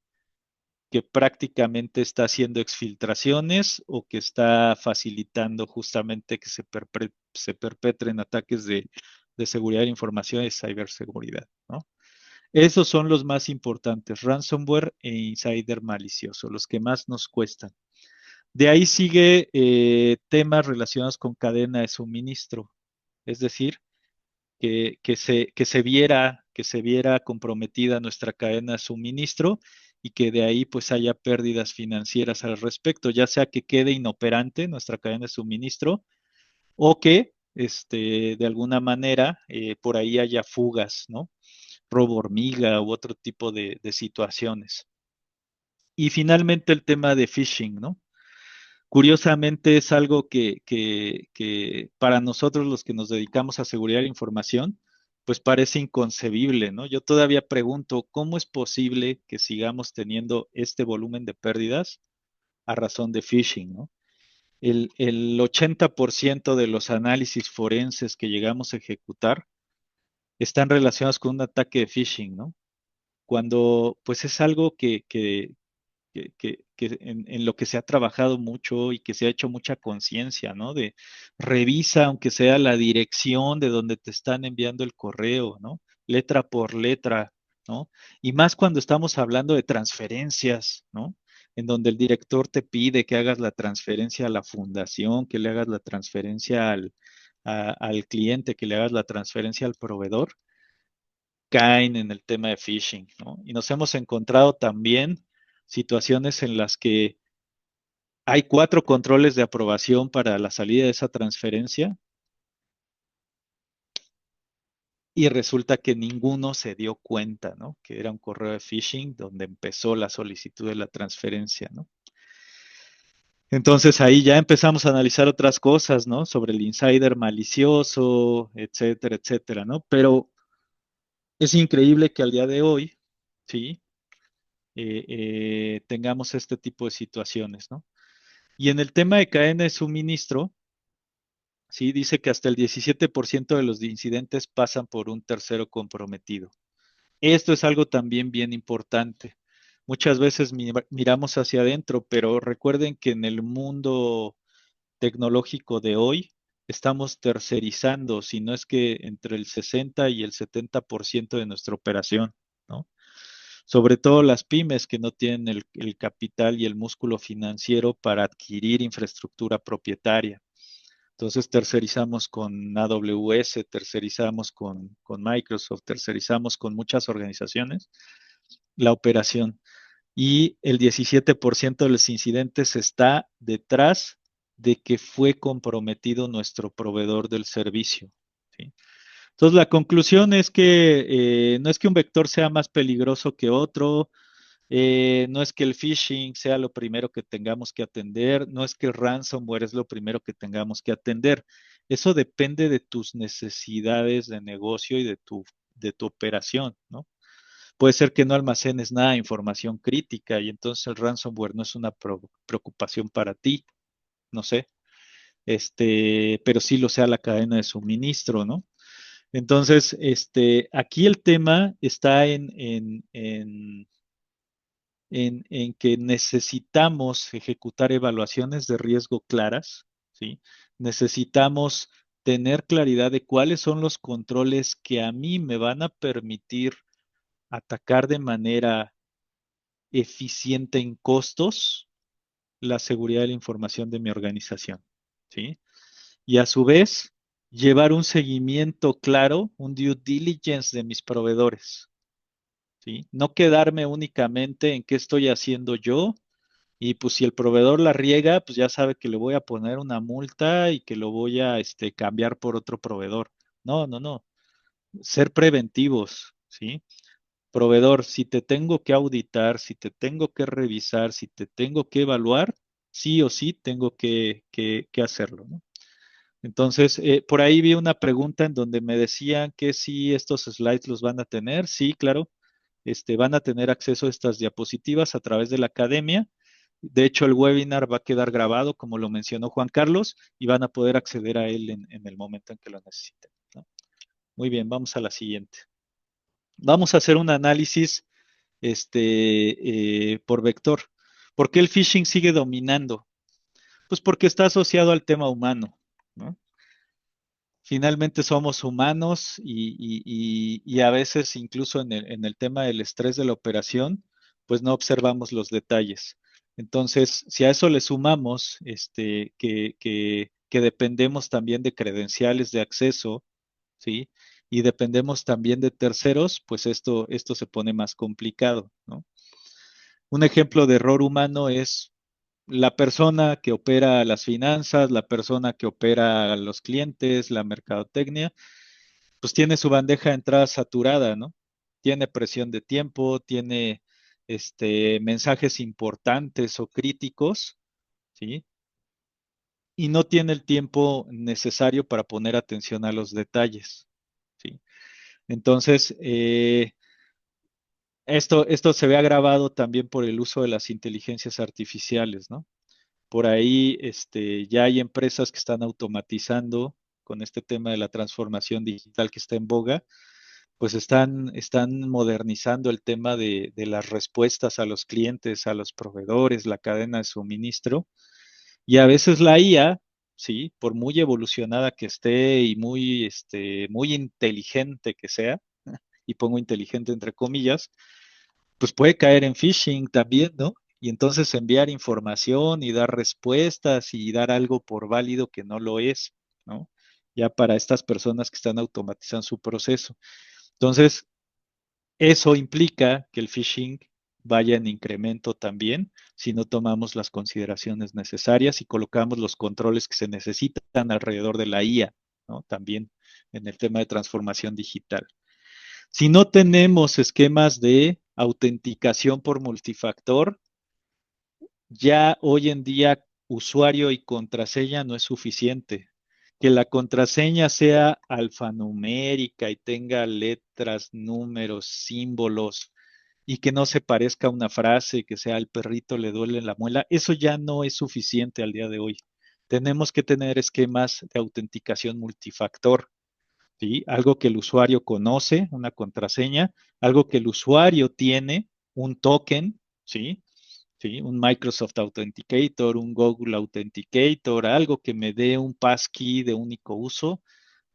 que prácticamente está haciendo exfiltraciones o que está facilitando justamente que se perpetren ataques de seguridad de información y ciberseguridad, ¿no? Esos son los más importantes, ransomware e insider malicioso, los que más nos cuestan. De ahí sigue temas relacionados con cadena de suministro, es decir, que se viera comprometida nuestra cadena de suministro y que de ahí pues haya pérdidas financieras al respecto, ya sea que quede inoperante nuestra cadena de suministro o que de alguna manera por ahí haya fugas, ¿no? Robo hormiga u otro tipo de situaciones. Y finalmente el tema de phishing, ¿no? Curiosamente es algo que para nosotros los que nos dedicamos a seguridad de información, pues parece inconcebible, ¿no? Yo todavía pregunto, ¿cómo es posible que sigamos teniendo este volumen de pérdidas a razón de phishing, ¿no? El 80% de los análisis forenses que llegamos a ejecutar están relacionados con un ataque de phishing, ¿no? Cuando pues es algo que en lo que se ha trabajado mucho y que se ha hecho mucha conciencia, ¿no? De revisa, aunque sea la dirección de donde te están enviando el correo, ¿no? Letra por letra, ¿no? Y más cuando estamos hablando de transferencias, ¿no? en donde el director te pide que hagas la transferencia a la fundación, que le hagas la transferencia al cliente, que le hagas la transferencia al proveedor, caen en el tema de phishing, ¿no? Y nos hemos encontrado también situaciones en las que hay 4 controles de aprobación para la salida de esa transferencia y resulta que ninguno se dio cuenta, ¿no? Que era un correo de phishing donde empezó la solicitud de la transferencia, ¿no? Entonces ahí ya empezamos a analizar otras cosas, ¿no? Sobre el insider malicioso, etcétera, etcétera, ¿no? Pero es increíble que al día de hoy, ¿sí? Tengamos este tipo de situaciones, ¿no? Y en el tema de cadena de suministro, sí, dice que hasta el 17% de los incidentes pasan por un tercero comprometido. Esto es algo también bien importante. Muchas veces miramos hacia adentro, pero recuerden que en el mundo tecnológico de hoy estamos tercerizando, si no es que entre el 60 y el 70% de nuestra operación, ¿no? Sobre todo las pymes que no tienen el capital y el músculo financiero para adquirir infraestructura propietaria. Entonces tercerizamos con AWS, tercerizamos con Microsoft, tercerizamos con muchas organizaciones la operación. Y el 17% de los incidentes está detrás de que fue comprometido nuestro proveedor del servicio, ¿sí? Entonces la conclusión es que no es que un vector sea más peligroso que otro, no es que el phishing sea lo primero que tengamos que atender, no es que el ransomware es lo primero que tengamos que atender. Eso depende de tus necesidades de negocio y de tu operación, ¿no? Puede ser que no almacenes nada de información crítica y entonces el ransomware no es una preocupación para ti, no sé, pero sí lo sea la cadena de suministro, ¿no? Entonces, aquí el tema está en que necesitamos ejecutar evaluaciones de riesgo claras, ¿sí? Necesitamos tener claridad de cuáles son los controles que a mí me van a permitir atacar de manera eficiente en costos la seguridad de la información de mi organización, ¿sí? Y a su vez, llevar un seguimiento claro, un due diligence de mis proveedores, ¿sí? No quedarme únicamente en qué estoy haciendo yo y pues si el proveedor la riega, pues ya sabe que le voy a poner una multa y que lo voy a cambiar por otro proveedor. No, no, no. Ser preventivos, ¿sí? Proveedor, si te tengo que auditar, si te tengo que revisar, si te tengo que evaluar, sí o sí tengo que hacerlo, ¿no? Entonces, por ahí vi una pregunta en donde me decían que si estos slides los van a tener. Sí, claro, van a tener acceso a estas diapositivas a través de la academia. De hecho, el webinar va a quedar grabado, como lo mencionó Juan Carlos, y van a poder acceder a él en el momento en que lo necesiten, ¿no? Muy bien, vamos a la siguiente. Vamos a hacer un análisis por vector. ¿Por qué el phishing sigue dominando? Pues porque está asociado al tema humano, ¿no? Finalmente somos humanos y a veces incluso en el tema del estrés de la operación, pues no observamos los detalles. Entonces, si a eso le sumamos que dependemos también de credenciales de acceso, ¿sí? Y dependemos también de terceros, pues esto se pone más complicado, ¿no? Un ejemplo de error humano es la persona que opera las finanzas, la persona que opera a los clientes, la mercadotecnia, pues tiene su bandeja de entrada saturada, ¿no? Tiene presión de tiempo, tiene mensajes importantes o críticos, ¿sí? Y no tiene el tiempo necesario para poner atención a los detalles, ¿sí? Entonces, esto se ve agravado también por el uso de las inteligencias artificiales, ¿no? Por ahí ya hay empresas que están automatizando con este tema de la transformación digital que está en boga, pues están modernizando el tema de las respuestas a los clientes, a los proveedores, la cadena de suministro. Y a veces la IA, sí, por muy evolucionada que esté y muy inteligente que sea, y pongo inteligente entre comillas, pues puede caer en phishing también, ¿no? Y entonces enviar información y dar respuestas y dar algo por válido que no lo es, ¿no? Ya para estas personas que están automatizando su proceso. Entonces, eso implica que el phishing vaya en incremento también si no tomamos las consideraciones necesarias y colocamos los controles que se necesitan alrededor de la IA, ¿no? También en el tema de transformación digital. Si no tenemos esquemas de autenticación por multifactor, ya hoy en día usuario y contraseña no es suficiente. Que la contraseña sea alfanumérica y tenga letras, números, símbolos y que no se parezca a una frase, que sea al perrito le duele la muela, eso ya no es suficiente al día de hoy. Tenemos que tener esquemas de autenticación multifactor, ¿sí? Algo que el usuario conoce, una contraseña, algo que el usuario tiene, un token, ¿sí? ¿Sí? Un Microsoft Authenticator, un Google Authenticator, algo que me dé un passkey de único uso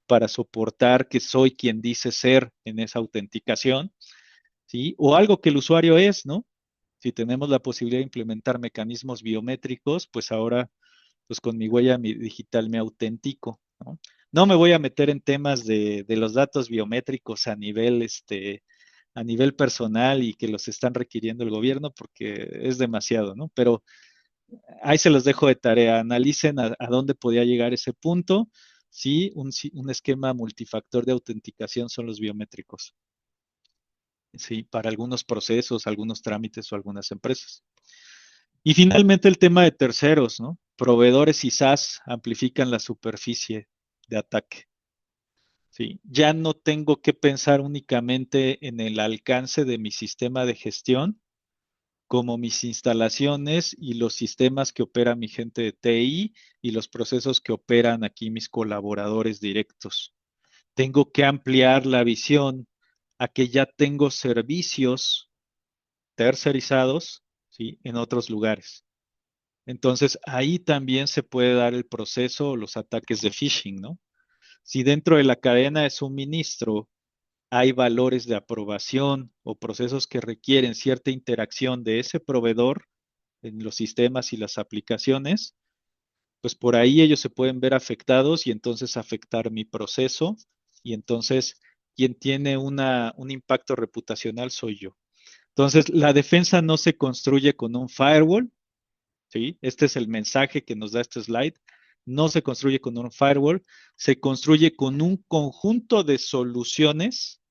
para soportar que soy quien dice ser en esa autenticación, ¿sí? O algo que el usuario es, ¿no? Si tenemos la posibilidad de implementar mecanismos biométricos, pues ahora, pues con mi huella digital me autentico, ¿no? No me voy a meter en temas de los datos biométricos a nivel personal y que los están requiriendo el gobierno porque es demasiado, ¿no? Pero ahí se los dejo de tarea. Analicen a dónde podía llegar ese punto. Sí, un esquema multifactor de autenticación son los biométricos. Sí, para algunos procesos, algunos trámites o algunas empresas. Y finalmente el tema de terceros, ¿no? Proveedores y SaaS amplifican la superficie de ataque. ¿Sí? Ya no tengo que pensar únicamente en el alcance de mi sistema de gestión, como mis instalaciones y los sistemas que opera mi gente de TI y los procesos que operan aquí mis colaboradores directos. Tengo que ampliar la visión a que ya tengo servicios tercerizados, ¿sí? En otros lugares. Entonces, ahí también se puede dar el proceso o los ataques de phishing, ¿no? Si dentro de la cadena de suministro hay valores de aprobación o procesos que requieren cierta interacción de ese proveedor en los sistemas y las aplicaciones, pues por ahí ellos se pueden ver afectados y entonces afectar mi proceso y entonces quien tiene un impacto reputacional soy yo. Entonces, la defensa no se construye con un firewall, ¿sí? Este es el mensaje que nos da este slide. No se construye con un firewall, se construye con un conjunto de soluciones,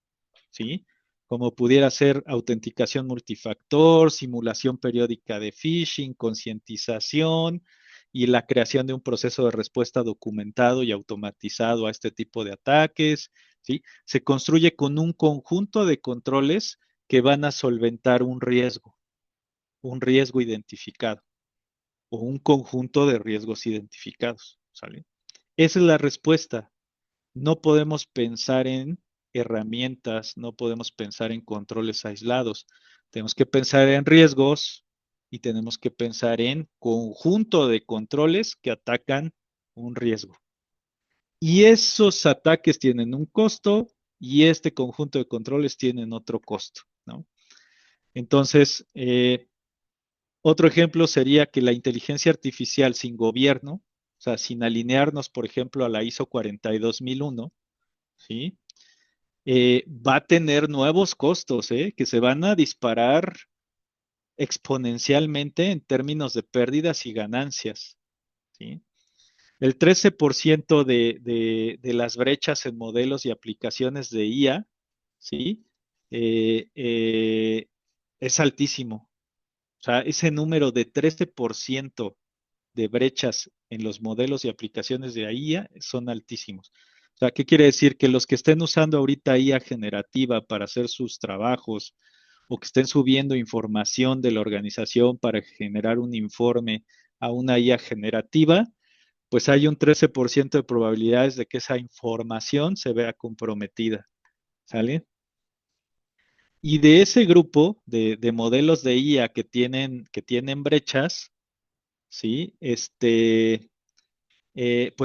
¿sí? Como pudiera ser autenticación multifactor, simulación periódica de phishing, concientización y la creación de un proceso de respuesta documentado y automatizado a este tipo de ataques, ¿sí? Se construye con un conjunto de controles que van a solventar un riesgo identificado o un conjunto de riesgos identificados, ¿sale? Esa es la respuesta. No podemos pensar en herramientas, no podemos pensar en controles aislados. Tenemos que pensar en riesgos y tenemos que pensar en conjunto de controles que atacan un riesgo. Y esos ataques tienen un costo y este conjunto de controles tienen otro costo, ¿no? Entonces, otro ejemplo sería que la inteligencia artificial sin gobierno, o sea, sin alinearnos, por ejemplo, a la ISO 42001, ¿sí? Va a tener nuevos costos, ¿eh? Que se van a disparar exponencialmente en términos de pérdidas y ganancias, ¿sí? El 13% de las brechas en modelos y aplicaciones de IA, ¿sí? Eh, eh, es altísimo. O sea, ese número de 13% de brechas en los modelos y aplicaciones de IA son altísimos. O sea, ¿qué quiere decir? Que los que estén usando ahorita IA generativa para hacer sus trabajos o que estén subiendo información de la organización para generar un informe a una IA generativa, pues hay un 13% de probabilidades de que esa información se vea comprometida. ¿Sale? Y de ese grupo de modelos de IA que tienen brechas, ¿sí? Pues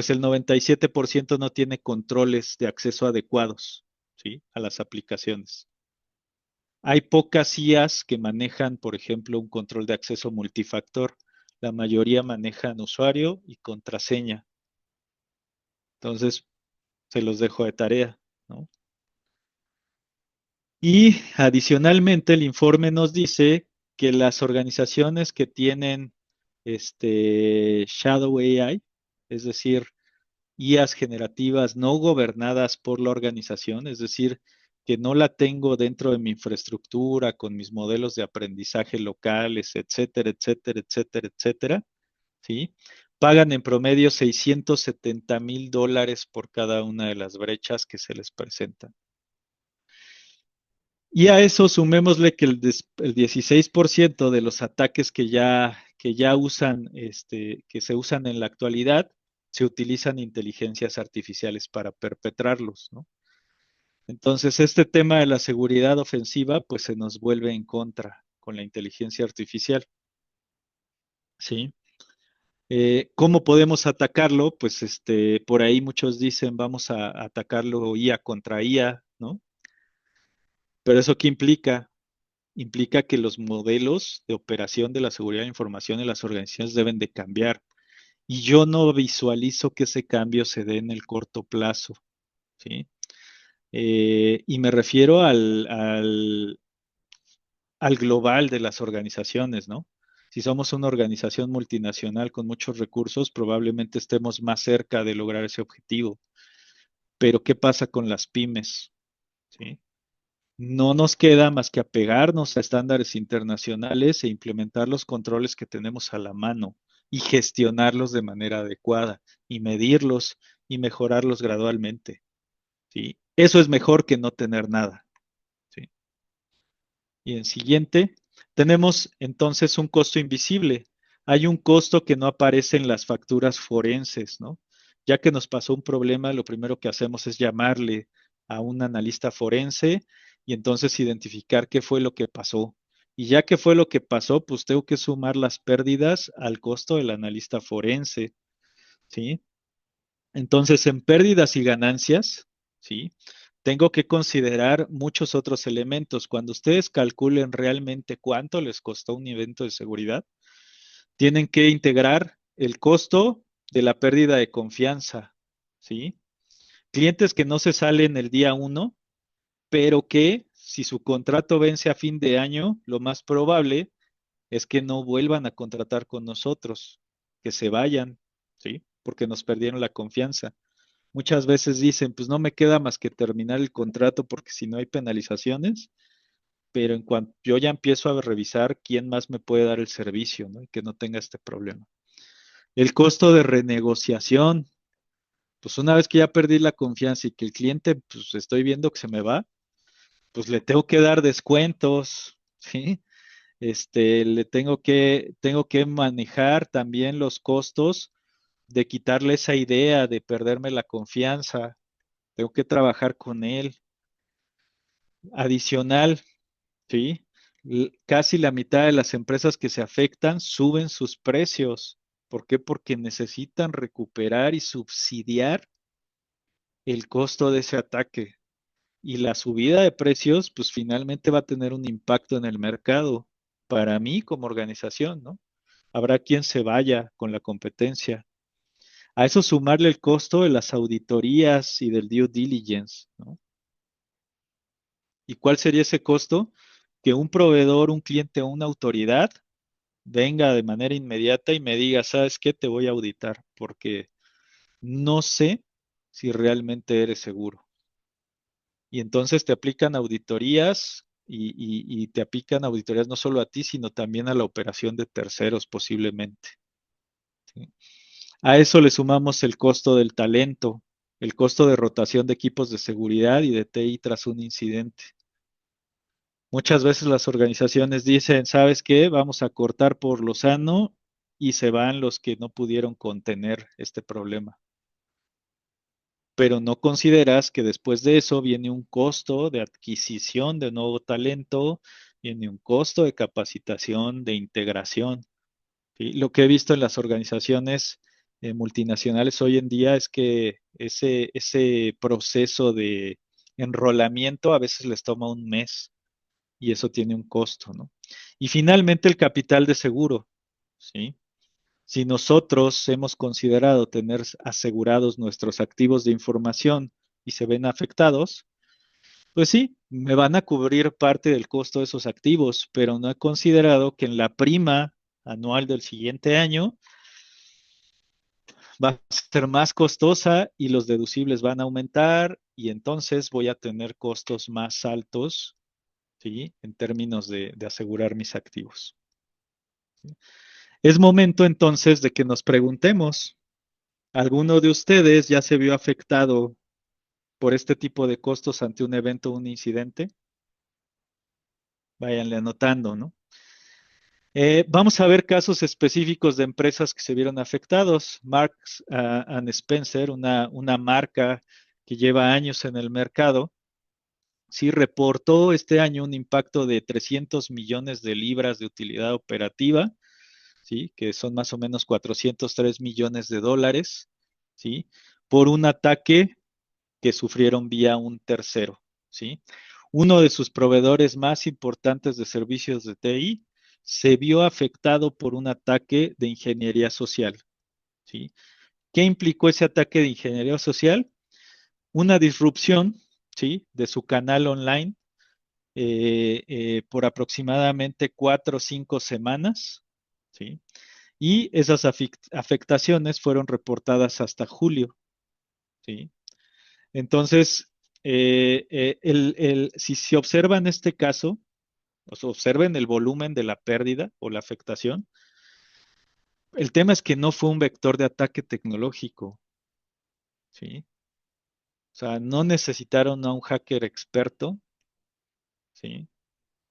el 97% no tiene controles de acceso adecuados, ¿sí? A las aplicaciones. Hay pocas IAs que manejan, por ejemplo, un control de acceso multifactor. La mayoría manejan usuario y contraseña. Entonces, se los dejo de tarea, ¿no? Y adicionalmente, el informe nos dice que las organizaciones que tienen Shadow AI, es decir, IAs generativas no gobernadas por la organización, es decir, que no la tengo dentro de mi infraestructura con mis modelos de aprendizaje locales, etcétera, etcétera, etcétera, etcétera, ¿sí? Pagan en promedio $670,000 por cada una de las brechas que se les presentan. Y a eso sumémosle que el 16% de los ataques que ya usan, que se usan en la actualidad, se utilizan inteligencias artificiales para perpetrarlos, ¿no? Entonces, este tema de la seguridad ofensiva, pues se nos vuelve en contra con la inteligencia artificial, ¿sí? ¿Cómo podemos atacarlo? Pues por ahí muchos dicen vamos a atacarlo IA contra IA, ¿no? Pero ¿eso qué implica? Implica que los modelos de operación de la seguridad de la información en las organizaciones deben de cambiar. Y yo no visualizo que ese cambio se dé en el corto plazo, ¿sí? Y me refiero al global de las organizaciones, ¿no? Si somos una organización multinacional con muchos recursos, probablemente estemos más cerca de lograr ese objetivo. Pero ¿qué pasa con las pymes? ¿Sí? No nos queda más que apegarnos a estándares internacionales e implementar los controles que tenemos a la mano y gestionarlos de manera adecuada y medirlos y mejorarlos gradualmente, ¿sí? Eso es mejor que no tener nada, ¿sí? Y en siguiente, tenemos entonces un costo invisible. Hay un costo que no aparece en las facturas forenses, ¿no? Ya que nos pasó un problema, lo primero que hacemos es llamarle a un analista forense y entonces identificar qué fue lo que pasó. Y ya que fue lo que pasó, pues tengo que sumar las pérdidas al costo del analista forense, ¿sí? Entonces, en pérdidas y ganancias, ¿sí? Tengo que considerar muchos otros elementos. Cuando ustedes calculen realmente cuánto les costó un evento de seguridad, tienen que integrar el costo de la pérdida de confianza, ¿sí? Clientes que no se salen el día uno, pero que si su contrato vence a fin de año, lo más probable es que no vuelvan a contratar con nosotros, que se vayan, ¿sí? Porque nos perdieron la confianza. Muchas veces dicen, pues no me queda más que terminar el contrato porque si no hay penalizaciones, pero en cuanto yo ya empiezo a revisar quién más me puede dar el servicio, ¿no? Y que no tenga este problema. El costo de renegociación, pues una vez que ya perdí la confianza y que el cliente, pues estoy viendo que se me va, pues le tengo que dar descuentos, ¿sí? Tengo que manejar también los costos de quitarle esa idea de perderme la confianza, tengo que trabajar con él. Adicional, ¿sí? Casi la mitad de las empresas que se afectan suben sus precios. ¿Por qué? Porque necesitan recuperar y subsidiar el costo de ese ataque. Y la subida de precios, pues finalmente va a tener un impacto en el mercado para mí como organización, ¿no? Habrá quien se vaya con la competencia. A eso sumarle el costo de las auditorías y del due diligence, ¿no? ¿Y cuál sería ese costo? Que un proveedor, un cliente o una autoridad venga de manera inmediata y me diga, ¿sabes qué? Te voy a auditar porque no sé si realmente eres seguro. Y entonces te aplican auditorías y te aplican auditorías no solo a ti, sino también a la operación de terceros posiblemente, ¿sí? A eso le sumamos el costo del talento, el costo de rotación de equipos de seguridad y de TI tras un incidente. Muchas veces las organizaciones dicen, ¿sabes qué? Vamos a cortar por lo sano y se van los que no pudieron contener este problema. Pero no consideras que después de eso viene un costo de adquisición de nuevo talento, viene un costo de capacitación, de integración, ¿sí? Lo que he visto en las organizaciones multinacionales hoy en día es que ese proceso de enrolamiento a veces les toma un mes. y eso tiene un costo, ¿no? Y finalmente el capital de seguro, ¿sí? Si nosotros hemos considerado tener asegurados nuestros activos de información y se ven afectados, pues sí, me van a cubrir parte del costo de esos activos, pero no he considerado que en la prima anual del siguiente año va a ser más costosa y los deducibles van a aumentar y entonces voy a tener costos más altos, ¿sí? En términos de asegurar mis activos. Es momento entonces de que nos preguntemos, ¿alguno de ustedes ya se vio afectado por este tipo de costos ante un evento o un incidente? Váyanle anotando, ¿no? Vamos a ver casos específicos de empresas que se vieron afectados. Marks and Spencer, una marca que lleva años en el mercado, sí reportó este año un impacto de 300 millones de libras de utilidad operativa, ¿sí? Que son más o menos 403 millones de dólares, ¿sí? Por un ataque que sufrieron vía un tercero, ¿sí? Uno de sus proveedores más importantes de servicios de TI se vio afectado por un ataque de ingeniería social, ¿sí? ¿Qué implicó ese ataque de ingeniería social? Una disrupción, ¿sí? De su canal online por aproximadamente 4 o 5 semanas, ¿sí? Y esas afectaciones fueron reportadas hasta julio, ¿sí? Entonces, si se observa en este caso, o sea, observen el volumen de la pérdida o la afectación, el tema es que no fue un vector de ataque tecnológico, ¿sí? O sea, no necesitaron a un hacker experto, ¿sí?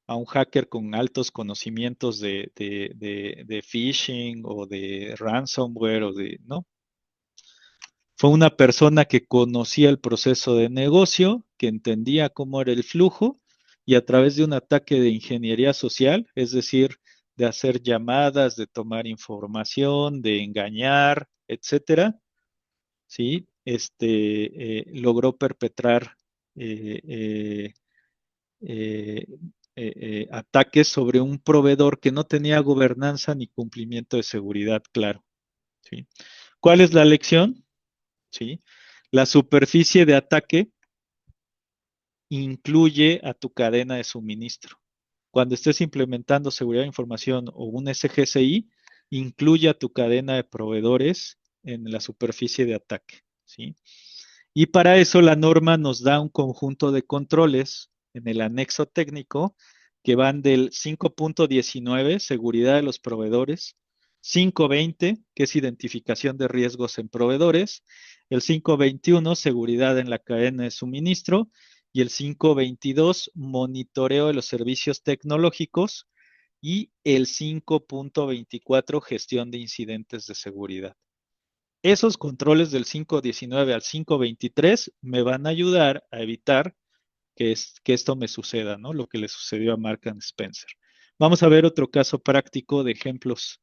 A un hacker con altos conocimientos de phishing o de ransomware o de, ¿no? Fue una persona que conocía el proceso de negocio, que entendía cómo era el flujo y a través de un ataque de ingeniería social, es decir, de hacer llamadas, de tomar información, de engañar, etcétera, ¿sí? Logró perpetrar eh, eh, eh, ataques sobre un proveedor que no tenía gobernanza ni cumplimiento de seguridad claro, ¿sí? ¿Cuál es la lección? ¿Sí? La superficie de ataque incluye a tu cadena de suministro. Cuando estés implementando seguridad de información o un SGCI, incluye a tu cadena de proveedores en la superficie de ataque, ¿sí? Y para eso la norma nos da un conjunto de controles en el anexo técnico que van del 5.19, seguridad de los proveedores, 5.20, que es identificación de riesgos en proveedores, el 5.21, seguridad en la cadena de suministro, y el 5.22, monitoreo de los servicios tecnológicos, y el 5.24, gestión de incidentes de seguridad. Esos controles del 5.19 al 5.23 me van a ayudar a evitar que esto me suceda, ¿no? Lo que le sucedió a Mark and Spencer. Vamos a ver otro caso práctico de ejemplos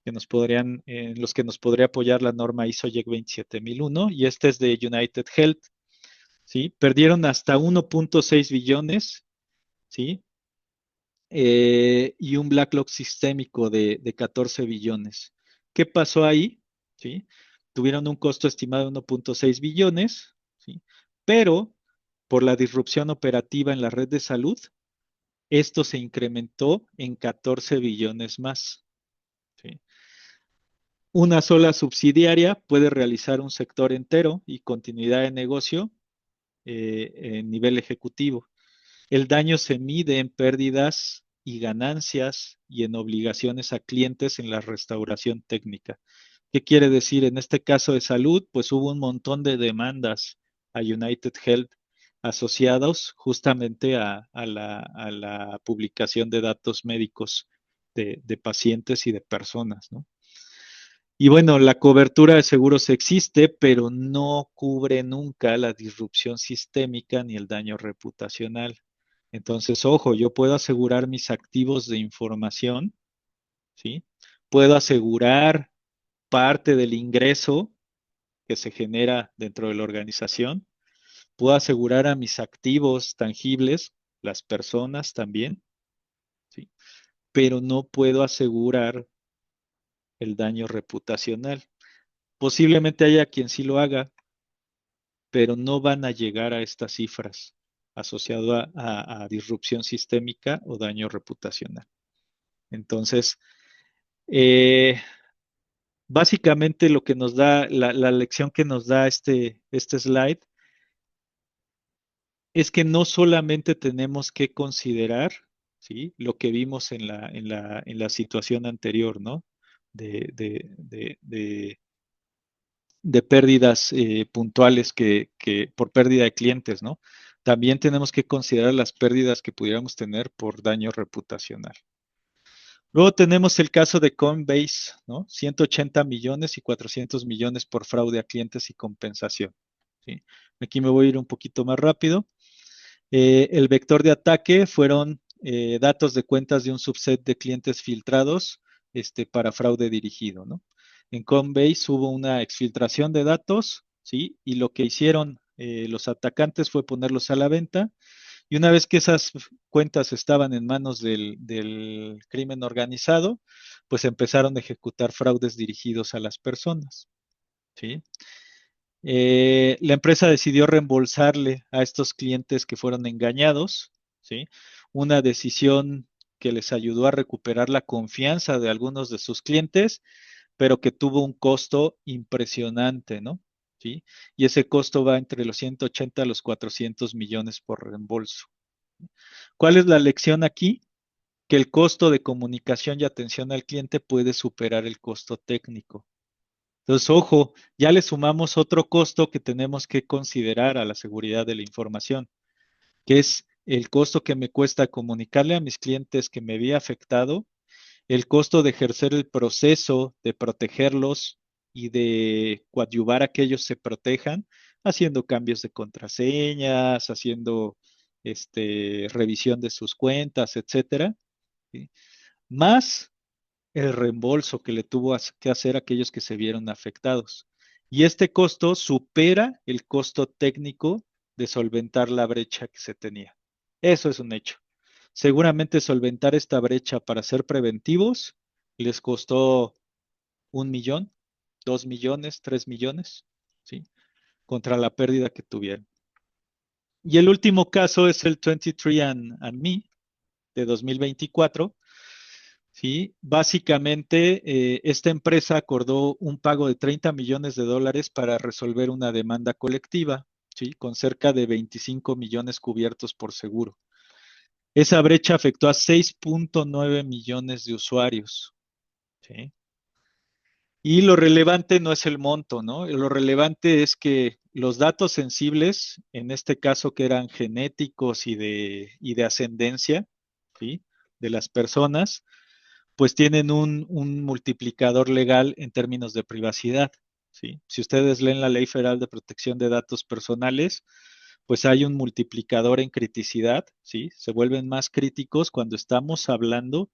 que nos podrían, en los que nos podría apoyar la norma ISO YEC 27001 y este es de United Health, ¿sí? Perdieron hasta 1.6 billones, ¿sí? Y un backlog sistémico de 14 billones. ¿Qué pasó ahí? ¿Sí? Tuvieron un costo estimado de 1.6 billones, ¿sí? Pero por la disrupción operativa en la red de salud, esto se incrementó en 14 billones más, ¿sí? Una sola subsidiaria puede realizar un sector entero y continuidad de negocio en nivel ejecutivo. El daño se mide en pérdidas y ganancias y en obligaciones a clientes en la restauración técnica. ¿Qué quiere decir? En este caso de salud, pues hubo un montón de demandas a United Health asociados justamente a la publicación de datos médicos de pacientes y de personas, ¿no? Y bueno, la cobertura de seguros existe, pero no cubre nunca la disrupción sistémica ni el daño reputacional. Entonces, ojo, yo puedo asegurar mis activos de información, ¿sí? Puedo asegurar parte del ingreso que se genera dentro de la organización. Puedo asegurar a mis activos tangibles, las personas también, ¿sí? Pero no puedo asegurar el daño reputacional. Posiblemente haya quien sí lo haga, pero no van a llegar a estas cifras asociado a disrupción sistémica o daño reputacional. Entonces, eh, básicamente lo que nos da, la lección que nos da este slide es que no solamente tenemos que considerar, ¿sí? Lo que vimos en la situación anterior, ¿no? De, de, de, de, de pérdidas puntuales que por pérdida de clientes, ¿no? También tenemos que considerar las pérdidas que pudiéramos tener por daño reputacional. Luego tenemos el caso de Coinbase, ¿no? 180 millones y 400 millones por fraude a clientes y compensación. ¿Sí? Aquí me voy a ir un poquito más rápido. El vector de ataque fueron datos de cuentas de un subset de clientes filtrados para fraude dirigido, ¿no? En Coinbase hubo una exfiltración de datos, ¿sí? Y lo que hicieron los atacantes fue ponerlos a la venta. Y una vez que esas cuentas estaban en manos del crimen organizado, pues empezaron a ejecutar fraudes dirigidos a las personas, ¿sí? La empresa decidió reembolsarle a estos clientes que fueron engañados, ¿sí? Una decisión que les ayudó a recuperar la confianza de algunos de sus clientes, pero que tuvo un costo impresionante, ¿no? ¿Sí? Y ese costo va entre los 180 a los 400 millones por reembolso. ¿Cuál es la lección aquí? Que el costo de comunicación y atención al cliente puede superar el costo técnico. Entonces, ojo, ya le sumamos otro costo que tenemos que considerar a la seguridad de la información, que es el costo que me cuesta comunicarle a mis clientes que me había afectado, el costo de ejercer el proceso de protegerlos y de coadyuvar a que ellos se protejan, haciendo cambios de contraseñas, haciendo revisión de sus cuentas, etcétera, ¿sí? Más el reembolso que le tuvo que hacer a aquellos que se vieron afectados. Y este costo supera el costo técnico de solventar la brecha que se tenía. Eso es un hecho. Seguramente solventar esta brecha para ser preventivos les costó 1 millón, 2 millones, 3 millones, ¿sí? Contra la pérdida que tuvieron. Y el último caso es el 23andMe de 2024. Sí, básicamente esta empresa acordó un pago de 30 millones de dólares para resolver una demanda colectiva, ¿sí? Con cerca de 25 millones cubiertos por seguro. Esa brecha afectó a 6.9 millones de usuarios, ¿sí? Y lo relevante no es el monto, ¿no? Lo relevante es que los datos sensibles, en este caso que eran genéticos y de ascendencia, ¿sí? De las personas, pues tienen un multiplicador legal en términos de privacidad, ¿sí? Si ustedes leen la Ley Federal de Protección de Datos Personales, pues hay un multiplicador en criticidad, ¿sí? Se vuelven más críticos cuando estamos hablando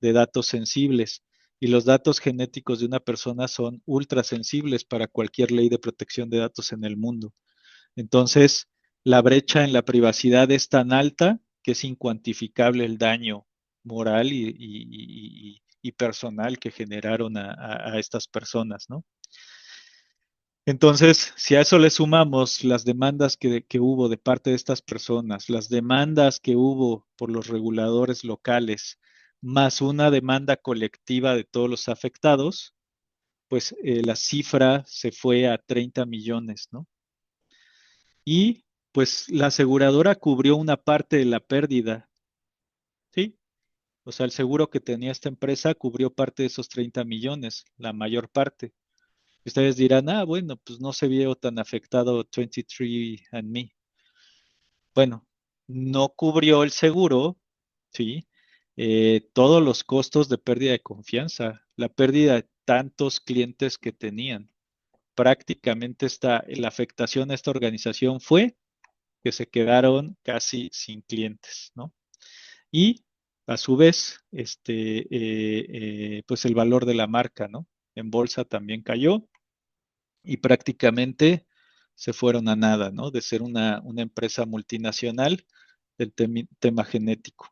de datos sensibles. Y los datos genéticos de una persona son ultra sensibles para cualquier ley de protección de datos en el mundo. Entonces, la brecha en la privacidad es tan alta que es incuantificable el daño moral y personal que generaron a estas personas, ¿no? Entonces, si a eso le sumamos las demandas que hubo de parte de estas personas, las demandas que hubo por los reguladores locales, más una demanda colectiva de todos los afectados, pues la cifra se fue a 30 millones, ¿no? Y pues la aseguradora cubrió una parte de la pérdida, ¿sí? O sea, el seguro que tenía esta empresa cubrió parte de esos 30 millones, la mayor parte. Ustedes dirán, bueno, pues no se vio tan afectado 23andMe. Bueno, no cubrió el seguro, ¿sí? Todos los costos de pérdida de confianza, la pérdida de tantos clientes que tenían. Prácticamente la afectación a esta organización fue que se quedaron casi sin clientes, ¿no? Y a su vez, pues el valor de la marca, ¿no? En bolsa también cayó y prácticamente se fueron a nada, ¿no? De ser una empresa multinacional, del tema genético.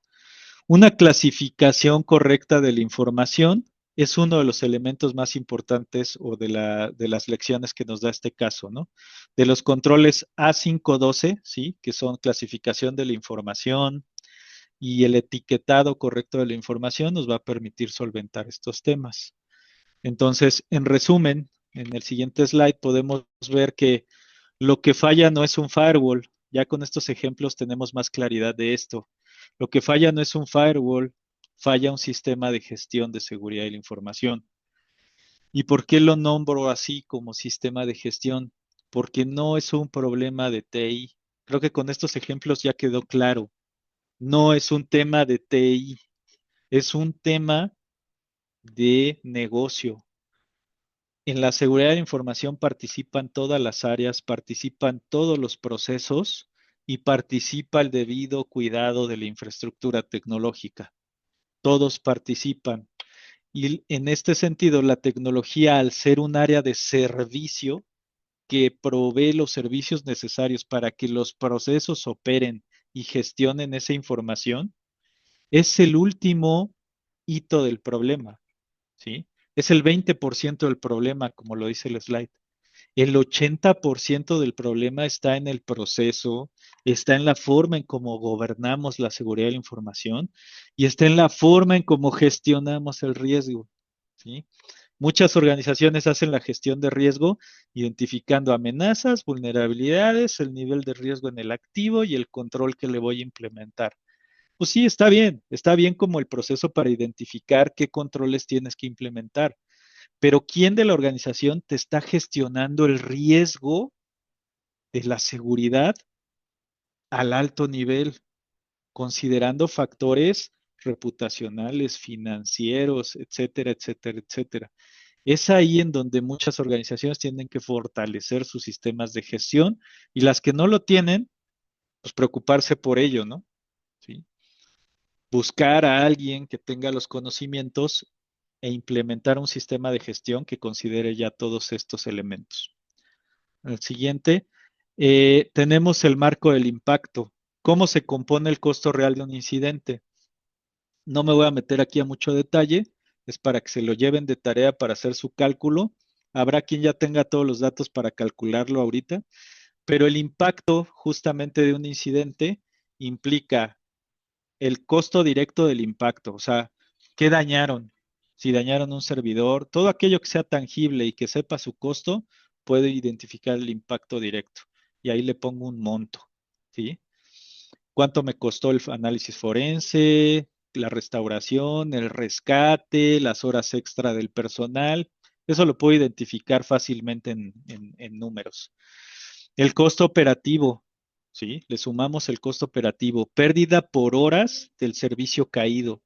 Una clasificación correcta de la información es uno de los elementos más importantes o de las lecciones que nos da este caso, ¿no? De los controles A512, ¿sí? Que son clasificación de la información y el etiquetado correcto de la información nos va a permitir solventar estos temas. Entonces, en resumen, en el siguiente slide podemos ver que lo que falla no es un firewall. Ya con estos ejemplos tenemos más claridad de esto. Lo que falla no es un firewall, falla un sistema de gestión de seguridad de la información. ¿Y por qué lo nombro así como sistema de gestión? Porque no es un problema de TI. Creo que con estos ejemplos ya quedó claro. No es un tema de TI, es un tema de negocio. En la seguridad de la información participan todas las áreas, participan todos los procesos y participa el debido cuidado de la infraestructura tecnológica. Todos participan. Y en este sentido, la tecnología, al ser un área de servicio que provee los servicios necesarios para que los procesos operen y gestionen esa información, es el último hito del problema, ¿sí? Es el 20% del problema, como lo dice el slide. El 80% del problema está en el proceso, está en la forma en cómo gobernamos la seguridad de la información y está en la forma en cómo gestionamos el riesgo, ¿sí? Muchas organizaciones hacen la gestión de riesgo identificando amenazas, vulnerabilidades, el nivel de riesgo en el activo y el control que le voy a implementar. Pues sí, está bien como el proceso para identificar qué controles tienes que implementar, pero ¿quién de la organización te está gestionando el riesgo de la seguridad al alto nivel, considerando factores reputacionales, financieros, etcétera, etcétera, etcétera? Es ahí en donde muchas organizaciones tienen que fortalecer sus sistemas de gestión y las que no lo tienen, pues preocuparse por ello, ¿no? ¿Sí? Buscar a alguien que tenga los conocimientos e implementar un sistema de gestión que considere ya todos estos elementos. El siguiente, tenemos el marco del impacto. ¿Cómo se compone el costo real de un incidente? No me voy a meter aquí a mucho detalle, es para que se lo lleven de tarea para hacer su cálculo. Habrá quien ya tenga todos los datos para calcularlo ahorita, pero el impacto justamente de un incidente implica el costo directo del impacto, o sea, ¿qué dañaron? Si dañaron un servidor, todo aquello que sea tangible y que sepa su costo, puede identificar el impacto directo. Y ahí le pongo un monto, ¿sí? ¿Cuánto me costó el análisis forense, la restauración, el rescate, las horas extra del personal? Eso lo puedo identificar fácilmente en números. El costo operativo, ¿sí? Le sumamos el costo operativo, pérdida por horas del servicio caído.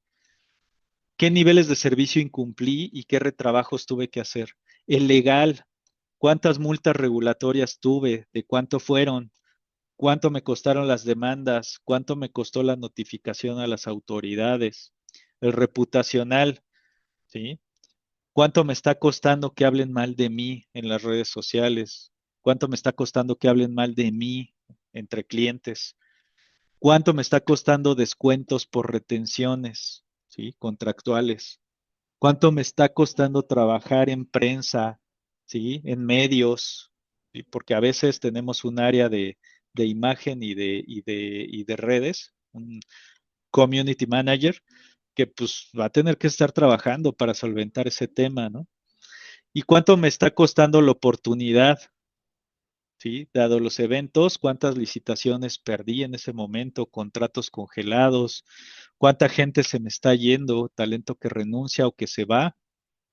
¿Qué niveles de servicio incumplí y qué retrabajos tuve que hacer? El legal, ¿cuántas multas regulatorias tuve? ¿De cuánto fueron? ¿Cuánto me costaron las demandas? ¿Cuánto me costó la notificación a las autoridades? El reputacional, ¿sí? ¿Cuánto me está costando que hablen mal de mí en las redes sociales? ¿Cuánto me está costando que hablen mal de mí entre clientes? ¿Cuánto me está costando descuentos por retenciones, ¿sí? Contractuales? ¿Cuánto me está costando trabajar en prensa, ¿sí? En medios, ¿sí? Porque a veces tenemos un área de imagen y de redes, un community manager, que pues va a tener que estar trabajando para solventar ese tema, ¿no? ¿Y cuánto me está costando la oportunidad? ¿Sí? Dado los eventos, cuántas licitaciones perdí en ese momento, contratos congelados, cuánta gente se me está yendo, talento que renuncia o que se va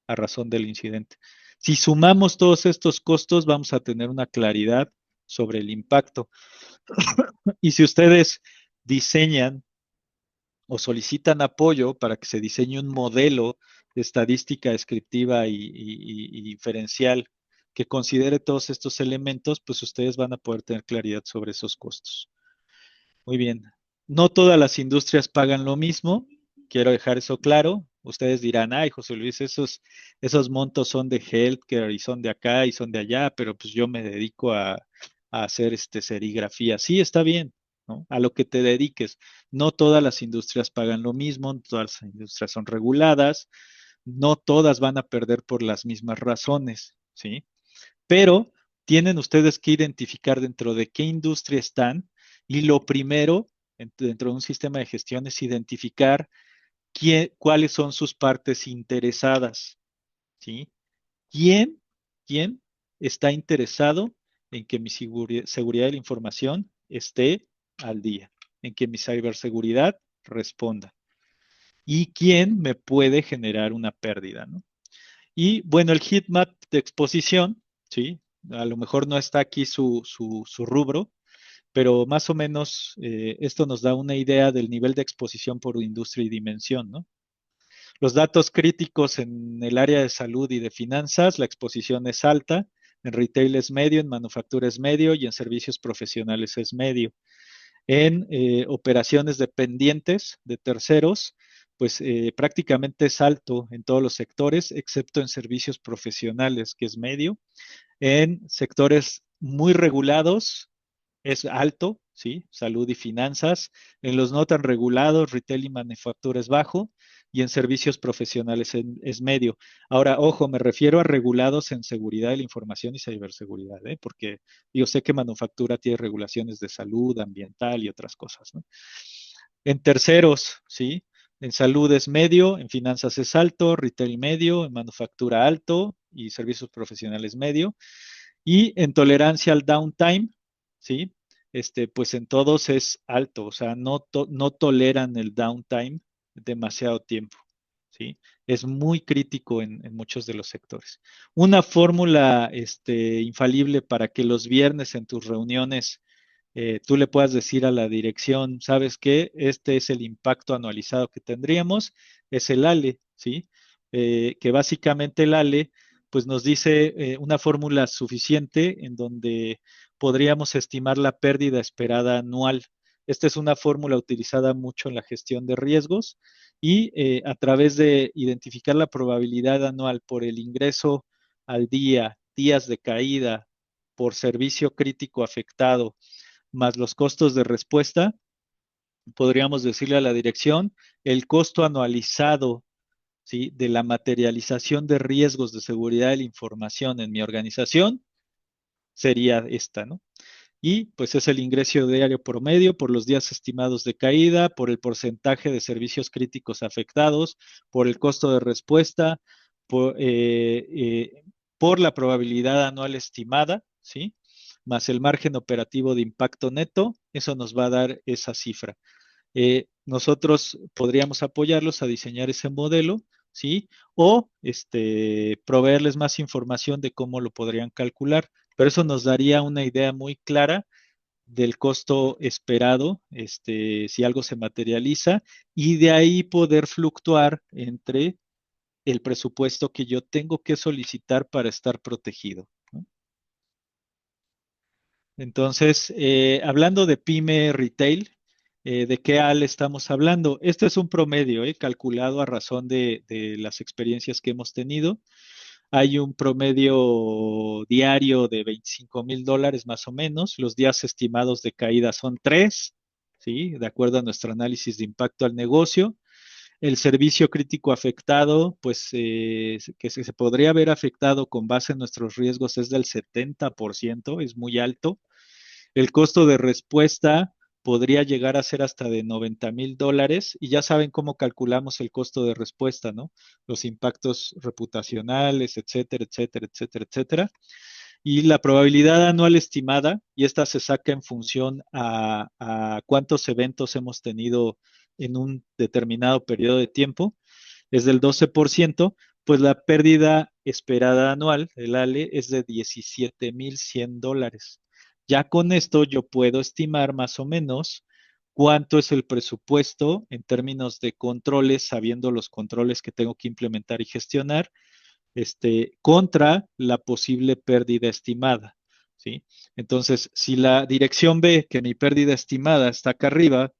a razón del incidente. Si sumamos todos estos costos, vamos a tener una claridad sobre el impacto. Y si ustedes diseñan o solicitan apoyo para que se diseñe un modelo de estadística descriptiva y diferencial que considere todos estos elementos, pues ustedes van a poder tener claridad sobre esos costos. Muy bien. No todas las industrias pagan lo mismo. Quiero dejar eso claro. Ustedes dirán, ay, José Luis, esos montos son de healthcare y son de acá y son de allá, pero pues yo me dedico a hacer serigrafía. Sí, está bien, ¿no? A lo que te dediques. No todas las industrias pagan lo mismo, no todas las industrias son reguladas, no todas van a perder por las mismas razones, ¿sí? Pero tienen ustedes que identificar dentro de qué industria están y lo primero dentro de un sistema de gestión es identificar cuáles son sus partes interesadas, ¿sí? ¿Quién, quién está interesado en que mi seguridad de la información esté al día, en que mi ciberseguridad responda? ¿Y quién me puede generar una pérdida, ¿no? Y bueno, el heat map de exposición, ¿sí? A lo mejor no está aquí su rubro, pero más o menos esto nos da una idea del nivel de exposición por industria y dimensión, ¿no? Los datos críticos en el área de salud y de finanzas, la exposición es alta, en retail es medio, en manufactura es medio y en servicios profesionales es medio. En operaciones dependientes de terceros, pues prácticamente es alto en todos los sectores, excepto en servicios profesionales, que es medio. En sectores muy regulados, es alto, ¿sí? Salud y finanzas. En los no tan regulados, retail y manufactura es bajo. Y en servicios profesionales es medio. Ahora, ojo, me refiero a regulados en seguridad de la información y ciberseguridad, ¿eh? Porque yo sé que manufactura tiene regulaciones de salud, ambiental y otras cosas, ¿no? En terceros, ¿sí? En salud es medio, en finanzas es alto, retail medio, en manufactura alto y servicios profesionales medio. Y en tolerancia al downtime, ¿sí? Pues en todos es alto, o sea, no toleran el downtime demasiado tiempo, ¿sí? Es muy crítico en muchos de los sectores. Una fórmula infalible para que los viernes en tus reuniones tú le puedas decir a la dirección, ¿sabes qué? Este es el impacto anualizado que tendríamos, es el ALE, ¿sí? Que básicamente el ALE pues nos dice una fórmula suficiente en donde podríamos estimar la pérdida esperada anual. Esta es una fórmula utilizada mucho en la gestión de riesgos y a través de identificar la probabilidad anual por el ingreso al día, días de caída, por servicio crítico afectado, más los costos de respuesta, podríamos decirle a la dirección el costo anualizado, ¿sí? De la materialización de riesgos de seguridad de la información en mi organización sería esta, ¿no? Y pues es el ingreso diario promedio por los días estimados de caída, por el porcentaje de servicios críticos afectados, por el costo de respuesta, por, por la probabilidad anual estimada, ¿sí? Más el margen operativo de impacto neto, eso nos va a dar esa cifra. Nosotros podríamos apoyarlos a diseñar ese modelo, ¿sí? O proveerles más información de cómo lo podrían calcular, pero eso nos daría una idea muy clara del costo esperado, si algo se materializa, y de ahí poder fluctuar entre el presupuesto que yo tengo que solicitar para estar protegido, ¿no? Entonces, hablando de pyme retail, ¿de qué AL estamos hablando? Este es un promedio, calculado a razón de las experiencias que hemos tenido. Hay un promedio diario de $25,000 más o menos. Los días estimados de caída son 3, ¿sí? De acuerdo a nuestro análisis de impacto al negocio. El servicio crítico afectado, pues que se podría haber afectado con base en nuestros riesgos es del 70%, es muy alto. El costo de respuesta podría llegar a ser hasta de $90,000 y ya saben cómo calculamos el costo de respuesta, ¿no? Los impactos reputacionales, etcétera, etcétera, etcétera, etcétera. Y la probabilidad anual estimada, y esta se saca en función a cuántos eventos hemos tenido en un determinado periodo de tiempo, es del 12%, pues la pérdida esperada anual, el ALE, es de $17,100. Ya con esto yo puedo estimar más o menos cuánto es el presupuesto en términos de controles, sabiendo los controles que tengo que implementar y gestionar, contra la posible pérdida estimada, ¿sí? Entonces, si la dirección ve que mi pérdida estimada está acá arriba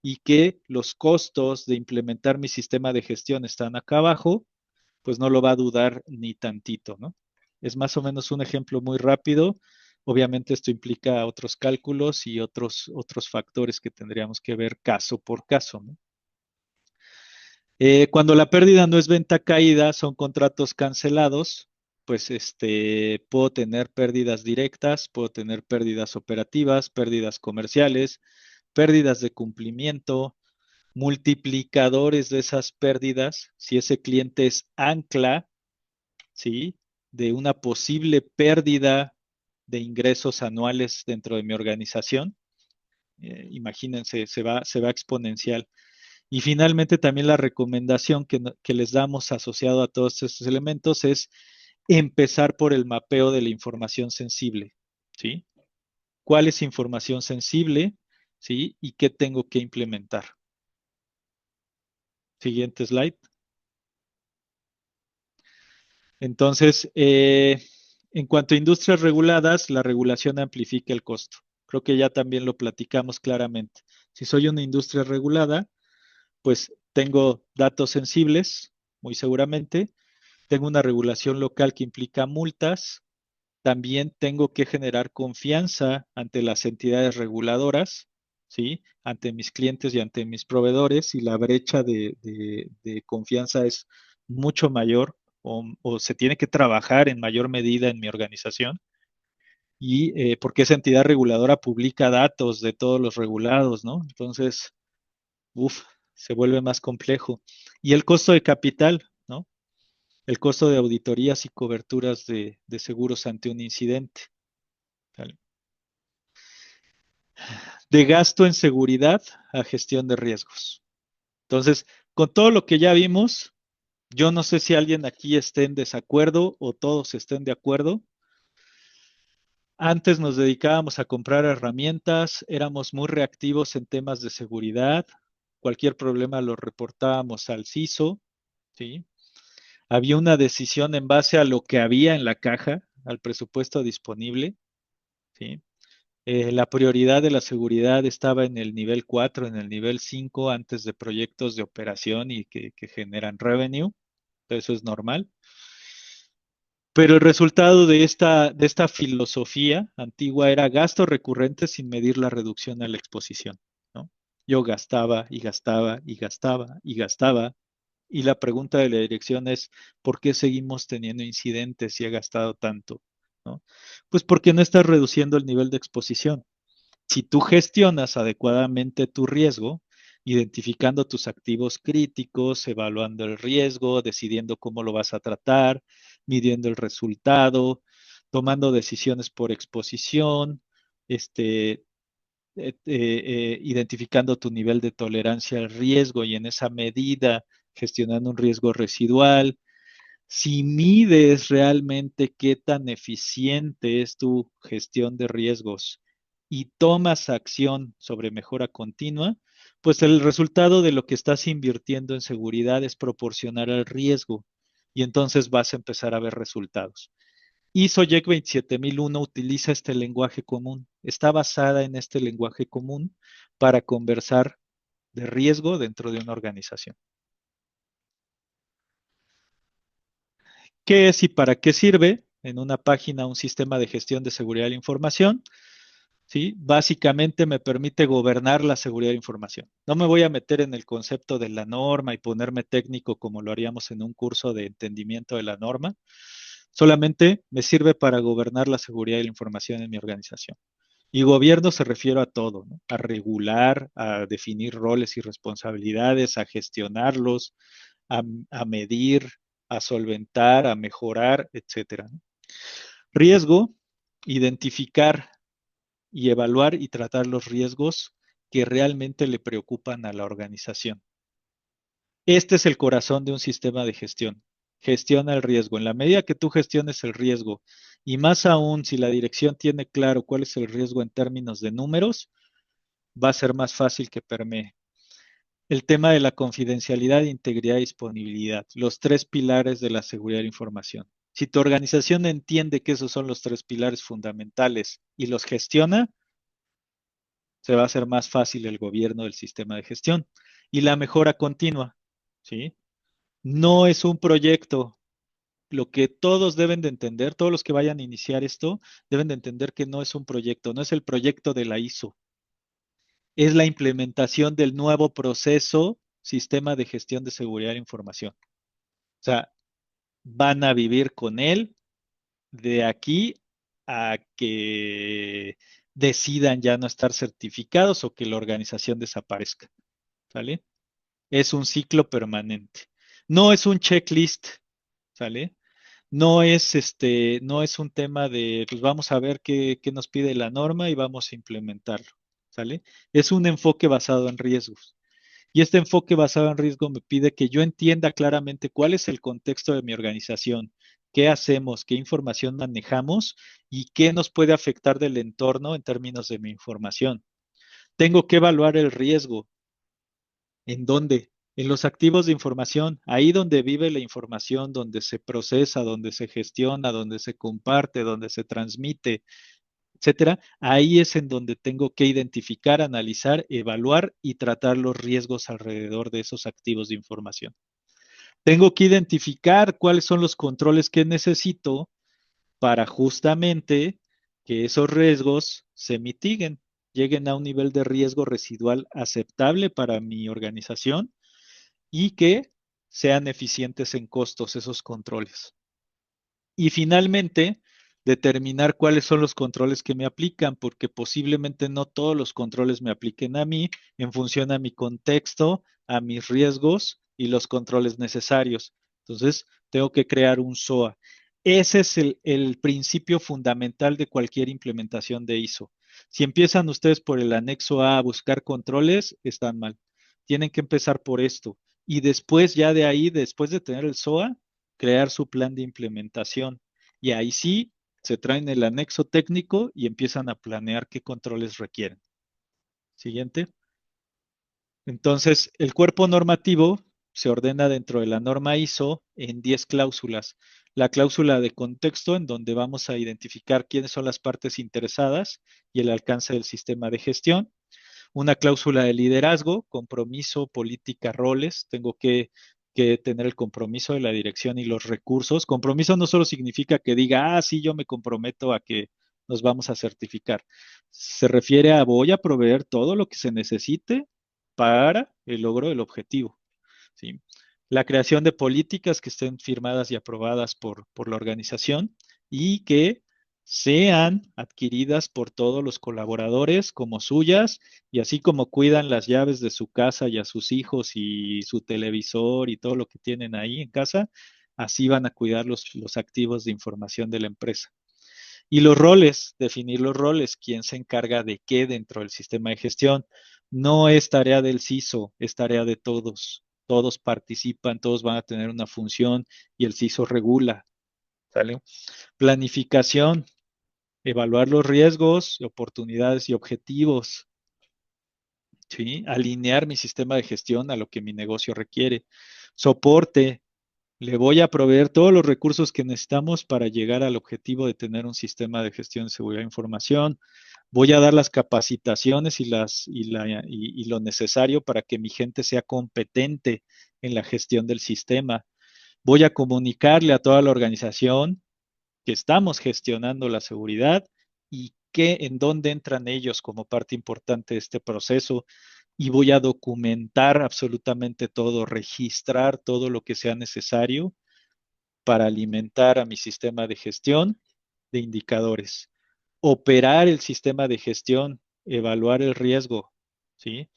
y que los costos de implementar mi sistema de gestión están acá abajo, pues no lo va a dudar ni tantito, ¿no? Es más o menos un ejemplo muy rápido Obviamente esto implica otros cálculos y otros factores que tendríamos que ver caso por caso, ¿no? Cuando la pérdida no es venta caída, son contratos cancelados, pues puedo tener pérdidas directas, puedo tener pérdidas operativas, pérdidas comerciales, pérdidas de cumplimiento, multiplicadores de esas pérdidas, si ese cliente es ancla, ¿sí? De una posible pérdida de ingresos anuales dentro de mi organización. Imagínense, se va exponencial. Y finalmente también la recomendación que les damos asociado a todos estos elementos es empezar por el mapeo de la información sensible, ¿sí? ¿Cuál es información sensible? ¿Sí? ¿Y qué tengo que implementar? Siguiente slide. Entonces, en cuanto a industrias reguladas, la regulación amplifica el costo. Creo que ya también lo platicamos claramente. Si soy una industria regulada, pues tengo datos sensibles, muy seguramente. Tengo una regulación local que implica multas. También tengo que generar confianza ante las entidades reguladoras, ¿sí? Ante mis clientes y ante mis proveedores, y la brecha de confianza es mucho mayor o se tiene que trabajar en mayor medida en mi organización. Y porque esa entidad reguladora publica datos de todos los regulados, ¿no? Entonces, uff, se vuelve más complejo. Y el costo de capital, ¿no? El costo de auditorías y coberturas de seguros ante un incidente. ¿Vale? De gasto en seguridad a gestión de riesgos. Entonces, con todo lo que ya vimos, yo no sé si alguien aquí esté en desacuerdo o todos estén de acuerdo. Antes nos dedicábamos a comprar herramientas, éramos muy reactivos en temas de seguridad, cualquier problema lo reportábamos al CISO, ¿sí? Había una decisión en base a lo que había en la caja, al presupuesto disponible, ¿sí? La prioridad de la seguridad estaba en el nivel 4, en el nivel 5, antes de proyectos de operación y que generan revenue. Eso es normal. Pero el resultado de esta filosofía antigua era gasto recurrente sin medir la reducción a la exposición, ¿no? Yo gastaba y gastaba y gastaba y gastaba. Y la pregunta de la dirección es, ¿por qué seguimos teniendo incidentes si he gastado tanto? ¿No? Pues porque no estás reduciendo el nivel de exposición. Si tú gestionas adecuadamente tu riesgo, identificando tus activos críticos, evaluando el riesgo, decidiendo cómo lo vas a tratar, midiendo el resultado, tomando decisiones por exposición, identificando tu nivel de tolerancia al riesgo y en esa medida gestionando un riesgo residual. Si mides realmente qué tan eficiente es tu gestión de riesgos y tomas acción sobre mejora continua, pues el resultado de lo que estás invirtiendo en seguridad es proporcional al riesgo y entonces vas a empezar a ver resultados. ISO-JEC 27001 utiliza este lenguaje común, está basada en este lenguaje común para conversar de riesgo dentro de una organización. ¿Qué es y para qué sirve? En una página, un sistema de gestión de seguridad de la información, ¿sí? Básicamente me permite gobernar la seguridad de la información. No me voy a meter en el concepto de la norma y ponerme técnico como lo haríamos en un curso de entendimiento de la norma. Solamente me sirve para gobernar la seguridad de la información en mi organización. Y gobierno se refiere a todo, ¿no? A regular, a definir roles y responsabilidades, a gestionarlos, a medir, a solventar, a mejorar, etcétera, ¿no? Riesgo, identificar y evaluar y tratar los riesgos que realmente le preocupan a la organización. Este es el corazón de un sistema de gestión. Gestiona el riesgo. En la medida que tú gestiones el riesgo, y más aún si la dirección tiene claro cuál es el riesgo en términos de números, va a ser más fácil que permee. El tema de la confidencialidad, integridad y disponibilidad, los tres pilares de la seguridad de la información. Si tu organización entiende que esos son los tres pilares fundamentales y los gestiona, se va a hacer más fácil el gobierno del sistema de gestión. Y la mejora continua, ¿sí? No es un proyecto, lo que todos deben de entender, todos los que vayan a iniciar esto, deben de entender que no es un proyecto, no es el proyecto de la ISO, es la implementación del nuevo proceso, sistema de gestión de seguridad de información. O sea, van a vivir con él de aquí a que decidan ya no estar certificados o que la organización desaparezca. ¿Sale? Es un ciclo permanente. No es un checklist, ¿sale? No es un tema de, pues vamos a ver qué nos pide la norma y vamos a implementarlo, ¿sale? Es un enfoque basado en riesgos. Y este enfoque basado en riesgo me pide que yo entienda claramente cuál es el contexto de mi organización, qué hacemos, qué información manejamos y qué nos puede afectar del entorno en términos de mi información. Tengo que evaluar el riesgo. ¿En dónde? En los activos de información, ahí donde vive la información, donde se procesa, donde se gestiona, donde se comparte, donde se transmite, etcétera. Ahí es en donde tengo que identificar, analizar, evaluar y tratar los riesgos alrededor de esos activos de información. Tengo que identificar cuáles son los controles que necesito para justamente que esos riesgos se mitiguen, lleguen a un nivel de riesgo residual aceptable para mi organización y que sean eficientes en costos esos controles. Y finalmente, determinar cuáles son los controles que me aplican, porque posiblemente no todos los controles me apliquen a mí en función a mi contexto, a mis riesgos y los controles necesarios. Entonces, tengo que crear un SOA. Ese es el principio fundamental de cualquier implementación de ISO. Si empiezan ustedes por el anexo A buscar controles, están mal. Tienen que empezar por esto. Y después, ya de ahí, después de tener el SOA, crear su plan de implementación. Y ahí sí, se traen el anexo técnico y empiezan a planear qué controles requieren. Siguiente. Entonces, el cuerpo normativo se ordena dentro de la norma ISO en 10 cláusulas. La cláusula de contexto, en donde vamos a identificar quiénes son las partes interesadas y el alcance del sistema de gestión. Una cláusula de liderazgo, compromiso, política, roles. Tengo que tener el compromiso de la dirección y los recursos. Compromiso no solo significa que diga, sí, yo me comprometo a que nos vamos a certificar. Se refiere a voy a proveer todo lo que se necesite para el logro del objetivo. ¿Sí? La creación de políticas que estén firmadas y aprobadas por la organización y que sean adquiridas por todos los colaboradores como suyas y así como cuidan las llaves de su casa y a sus hijos y su televisor y todo lo que tienen ahí en casa, así van a cuidar los activos de información de la empresa. Y los roles, definir los roles, quién se encarga de qué dentro del sistema de gestión. No es tarea del CISO, es tarea de todos. Todos participan, todos van a tener una función y el CISO regula. ¿Sale? Planificación, evaluar los riesgos, oportunidades y objetivos. ¿Sí? Alinear mi sistema de gestión a lo que mi negocio requiere. Soporte, le voy a proveer todos los recursos que necesitamos para llegar al objetivo de tener un sistema de gestión de seguridad de información. Voy a dar las capacitaciones y lo necesario para que mi gente sea competente en la gestión del sistema. Voy a comunicarle a toda la organización que estamos gestionando la seguridad y en dónde entran ellos como parte importante de este proceso. Y voy a documentar absolutamente todo, registrar todo lo que sea necesario para alimentar a mi sistema de gestión de indicadores, operar el sistema de gestión, evaluar el riesgo, ¿sí?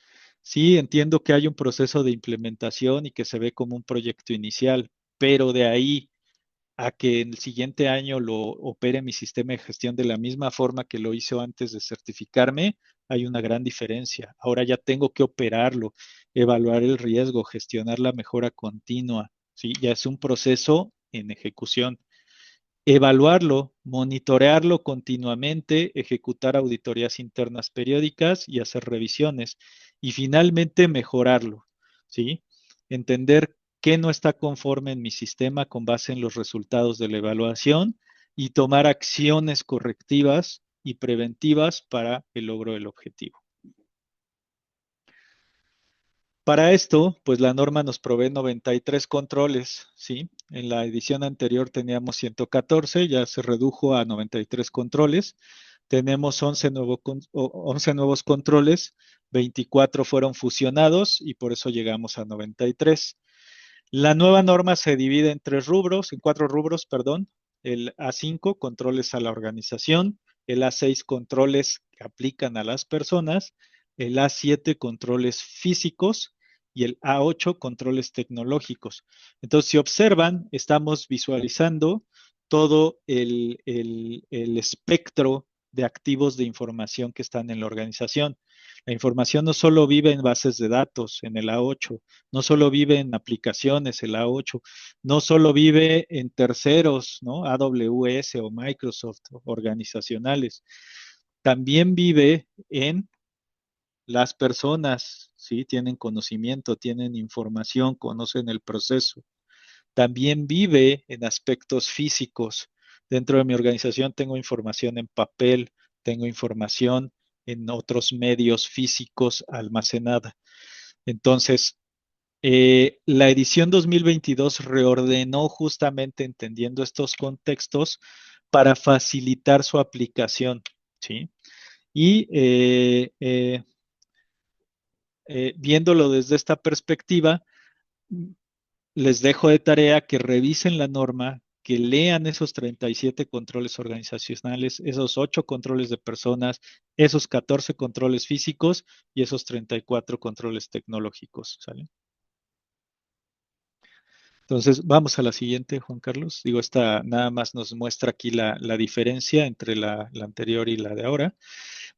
Sí, entiendo que hay un proceso de implementación y que se ve como un proyecto inicial, pero de ahí a que en el siguiente año lo opere mi sistema de gestión de la misma forma que lo hizo antes de certificarme, hay una gran diferencia. Ahora ya tengo que operarlo, evaluar el riesgo, gestionar la mejora continua, ¿sí? Ya es un proceso en ejecución. Evaluarlo, monitorearlo continuamente, ejecutar auditorías internas periódicas y hacer revisiones. Y finalmente mejorarlo, ¿sí? Entender qué no está conforme en mi sistema con base en los resultados de la evaluación y tomar acciones correctivas y preventivas para el logro del objetivo. Para esto, pues la norma nos provee 93 controles, ¿sí? En la edición anterior teníamos 114, ya se redujo a 93 controles. Tenemos 11 nuevos controles, 24 fueron fusionados y por eso llegamos a 93. La nueva norma se divide en cuatro rubros, perdón. El A5, controles a la organización. El A6, controles que aplican a las personas. El A7, controles físicos. Y el A8, controles tecnológicos. Entonces, si observan, estamos visualizando todo el espectro de activos de información que están en la organización. La información no solo vive en bases de datos, en el A8, no solo vive en aplicaciones, el A8, no solo vive en terceros, ¿no? AWS o Microsoft, organizacionales, también vive en las personas, ¿sí? Tienen conocimiento, tienen información, conocen el proceso. También vive en aspectos físicos. Dentro de mi organización tengo información en papel, tengo información en otros medios físicos almacenada. Entonces, la edición 2022 reordenó justamente entendiendo estos contextos para facilitar su aplicación, ¿sí? Y viéndolo desde esta perspectiva, les dejo de tarea que revisen la norma, que lean esos 37 controles organizacionales, esos 8 controles de personas, esos 14 controles físicos y esos 34 controles tecnológicos, ¿sale? Entonces, vamos a la siguiente, Juan Carlos. Digo, esta nada más nos muestra aquí la diferencia entre la anterior y la de ahora.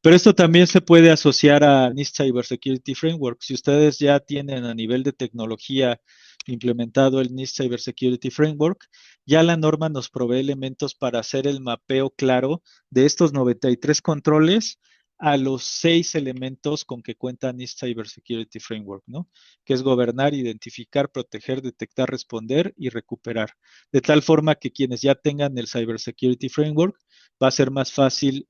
Pero esto también se puede asociar a NIST Cybersecurity Framework. Si ustedes ya tienen a nivel de tecnología implementado el NIST Cybersecurity Framework, ya la norma nos provee elementos para hacer el mapeo claro de estos 93 controles a los 6 elementos con que cuenta NIST Cybersecurity Framework, ¿no? Que es gobernar, identificar, proteger, detectar, responder y recuperar. De tal forma que quienes ya tengan el Cybersecurity Framework va a ser más fácil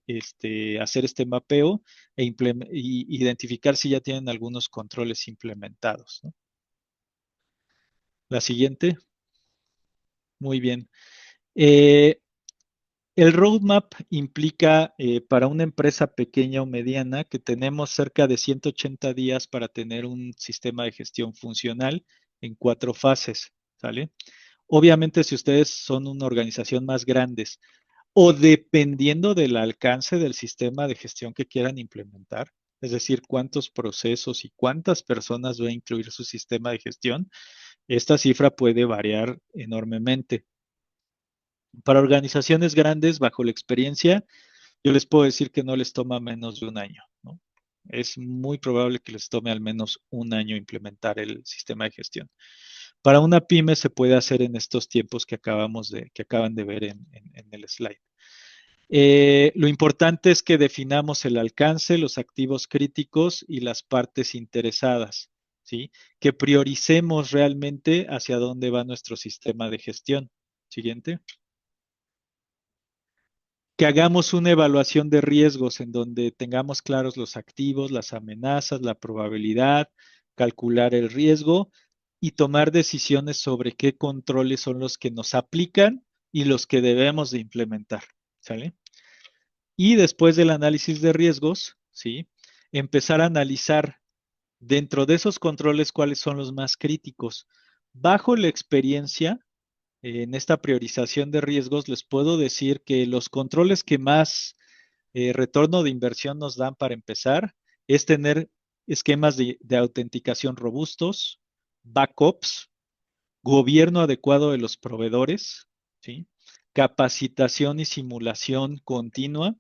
hacer este mapeo y identificar si ya tienen algunos controles implementados, ¿no? La siguiente, muy bien. Eh, el roadmap implica para una empresa pequeña o mediana que tenemos cerca de 180 días para tener un sistema de gestión funcional en 4 fases, ¿sale? Obviamente, si ustedes son una organización más grande o dependiendo del alcance del sistema de gestión que quieran implementar, es decir, cuántos procesos y cuántas personas va a incluir su sistema de gestión, esta cifra puede variar enormemente. Para organizaciones grandes, bajo la experiencia, yo les puedo decir que no les toma menos de un año, ¿no? Es muy probable que les tome al menos un año implementar el sistema de gestión. Para una pyme se puede hacer en estos tiempos que acaban de ver en el slide. Lo importante es que definamos el alcance, los activos críticos y las partes interesadas, ¿sí? Que prioricemos realmente hacia dónde va nuestro sistema de gestión. Siguiente. Que hagamos una evaluación de riesgos en donde tengamos claros los activos, las amenazas, la probabilidad, calcular el riesgo y tomar decisiones sobre qué controles son los que nos aplican y los que debemos de implementar, ¿sale? Y después del análisis de riesgos, ¿sí? Empezar a analizar dentro de esos controles cuáles son los más críticos. Bajo la experiencia, en esta priorización de riesgos, les puedo decir que los controles que más retorno de inversión nos dan para empezar es tener esquemas de autenticación robustos, backups, gobierno adecuado de los proveedores, ¿sí? Capacitación y simulación continua,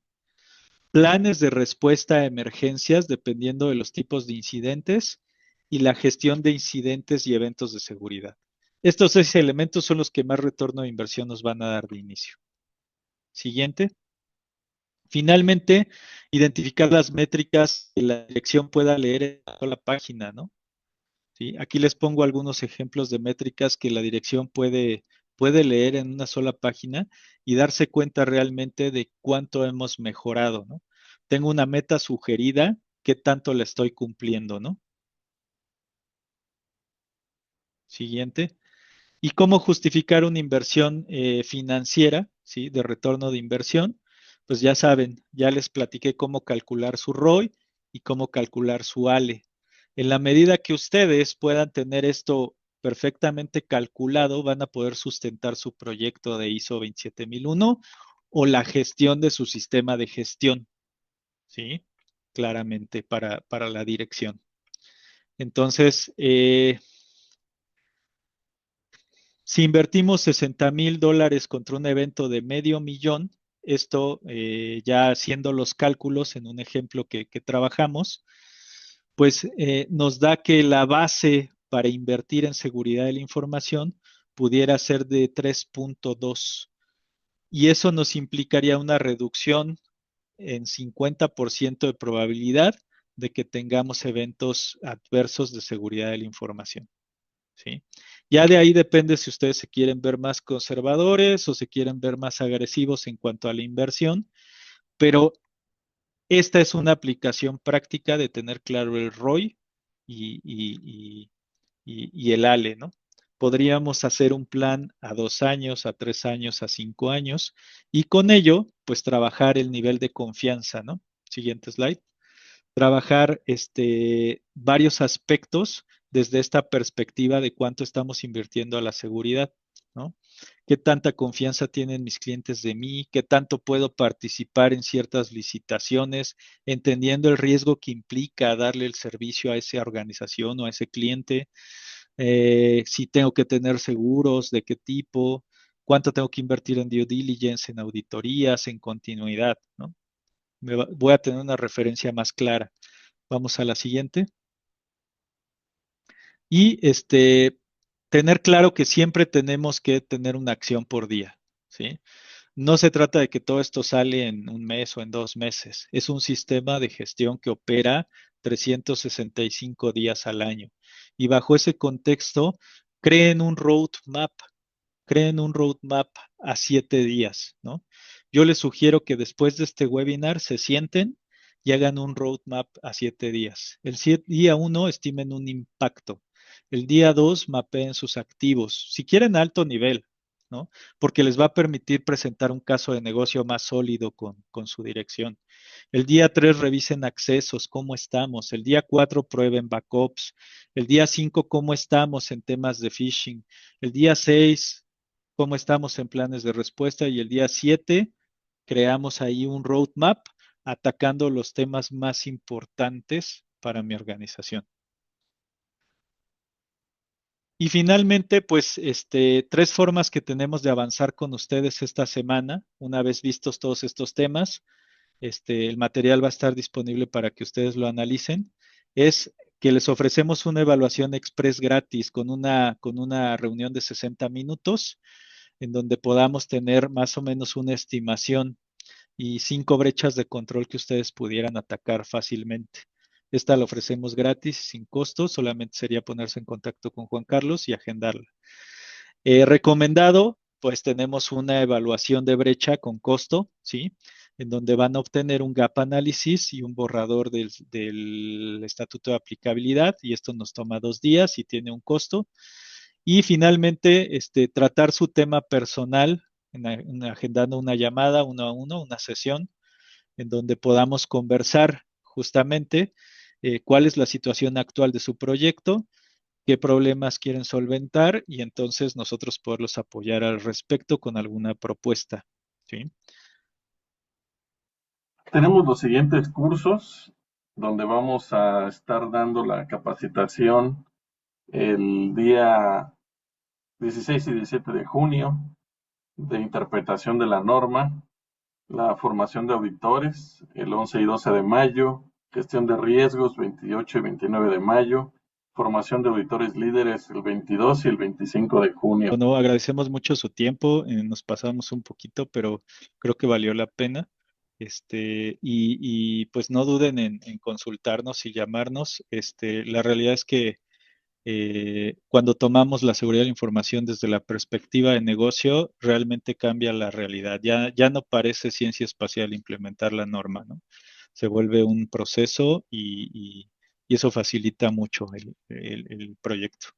planes de respuesta a emergencias dependiendo de los tipos de incidentes y la gestión de incidentes y eventos de seguridad. Estos 6 elementos son los que más retorno de inversión nos van a dar de inicio. Siguiente. Finalmente, identificar las métricas que la dirección pueda leer en una sola página, ¿no? ¿Sí? Aquí les pongo algunos ejemplos de métricas que la dirección puede leer en una sola página y darse cuenta realmente de cuánto hemos mejorado, ¿no? Tengo una meta sugerida, qué tanto la estoy cumpliendo, ¿no? Siguiente. ¿Y cómo justificar una inversión financiera, ¿sí? De retorno de inversión? Pues ya saben, ya les platiqué cómo calcular su ROI y cómo calcular su ALE. En la medida que ustedes puedan tener esto perfectamente calculado, van a poder sustentar su proyecto de ISO 27001 o la gestión de su sistema de gestión, ¿sí? Claramente para la dirección. Entonces, si invertimos $60,000 contra un evento de $500,000, esto ya haciendo los cálculos en un ejemplo que trabajamos, pues nos da que la base para invertir en seguridad de la información pudiera ser de 3.2 y eso nos implicaría una reducción en 50% de probabilidad de que tengamos eventos adversos de seguridad de la información. ¿Sí? Ya de ahí depende si ustedes se quieren ver más conservadores o se quieren ver más agresivos en cuanto a la inversión, pero esta es una aplicación práctica de tener claro el ROI y, y, y el ALE, ¿no? Podríamos hacer un plan a 2 años, a 3 años, a 5 años y con ello, pues trabajar el nivel de confianza, ¿no? Siguiente slide. Trabajar varios aspectos desde esta perspectiva de cuánto estamos invirtiendo a la seguridad, ¿no? ¿Qué tanta confianza tienen mis clientes de mí? ¿Qué tanto puedo participar en ciertas licitaciones, entendiendo el riesgo que implica darle el servicio a esa organización o a ese cliente? Si tengo que tener seguros, de qué tipo, cuánto tengo que invertir en due diligence, en auditorías, en continuidad, ¿no? Voy a tener una referencia más clara. Vamos a la siguiente. Y tener claro que siempre tenemos que tener una acción por día, ¿sí? No se trata de que todo esto sale en un mes o en 2 meses. Es un sistema de gestión que opera 365 días al año. Y bajo ese contexto, creen un roadmap a 7 días, ¿no? Yo les sugiero que después de este webinar se sienten y hagan un roadmap a 7 días. El día 1 estimen un impacto. El día 2 mapeen sus activos, si quieren alto nivel, ¿no? Porque les va a permitir presentar un caso de negocio más sólido con su dirección. El día 3 revisen accesos, cómo estamos. El día 4 prueben backups. El día 5 cómo estamos en temas de phishing. El día 6 cómo estamos en planes de respuesta y el día 7 creamos ahí un roadmap atacando los temas más importantes para mi organización. Y finalmente, pues, 3 formas que tenemos de avanzar con ustedes esta semana, una vez vistos todos estos temas. El material va a estar disponible para que ustedes lo analicen. Es que les ofrecemos una evaluación express gratis con una reunión de 60 minutos en donde podamos tener más o menos una estimación y 5 brechas de control que ustedes pudieran atacar fácilmente. Esta la ofrecemos gratis, sin costo, solamente sería ponerse en contacto con Juan Carlos y agendarla. Recomendado, pues tenemos una evaluación de brecha con costo, ¿sí? En donde van a obtener un gap análisis y un borrador del estatuto de aplicabilidad, y esto nos toma 2 días y tiene un costo. Y finalmente, tratar su tema personal, agendando una llamada 1 a 1, una sesión, en donde podamos conversar justamente cuál es la situación actual de su proyecto, qué problemas quieren solventar y entonces nosotros poderlos apoyar al respecto con alguna propuesta. ¿Sí? Tenemos los siguientes cursos donde vamos a estar dando la capacitación el día 16 y 17 de junio de interpretación de la norma, la formación de auditores el 11 y 12 de mayo, gestión de riesgos 28 y 29 de mayo, formación de auditores líderes el 22 y el 25 de junio. Bueno, agradecemos mucho su tiempo, nos pasamos un poquito, pero creo que valió la pena. Pues no duden en consultarnos y llamarnos. La realidad es que cuando tomamos la seguridad de la información desde la perspectiva de negocio, realmente cambia la realidad. Ya no parece ciencia espacial implementar la norma, ¿no? Se vuelve un proceso y eso facilita mucho el proyecto.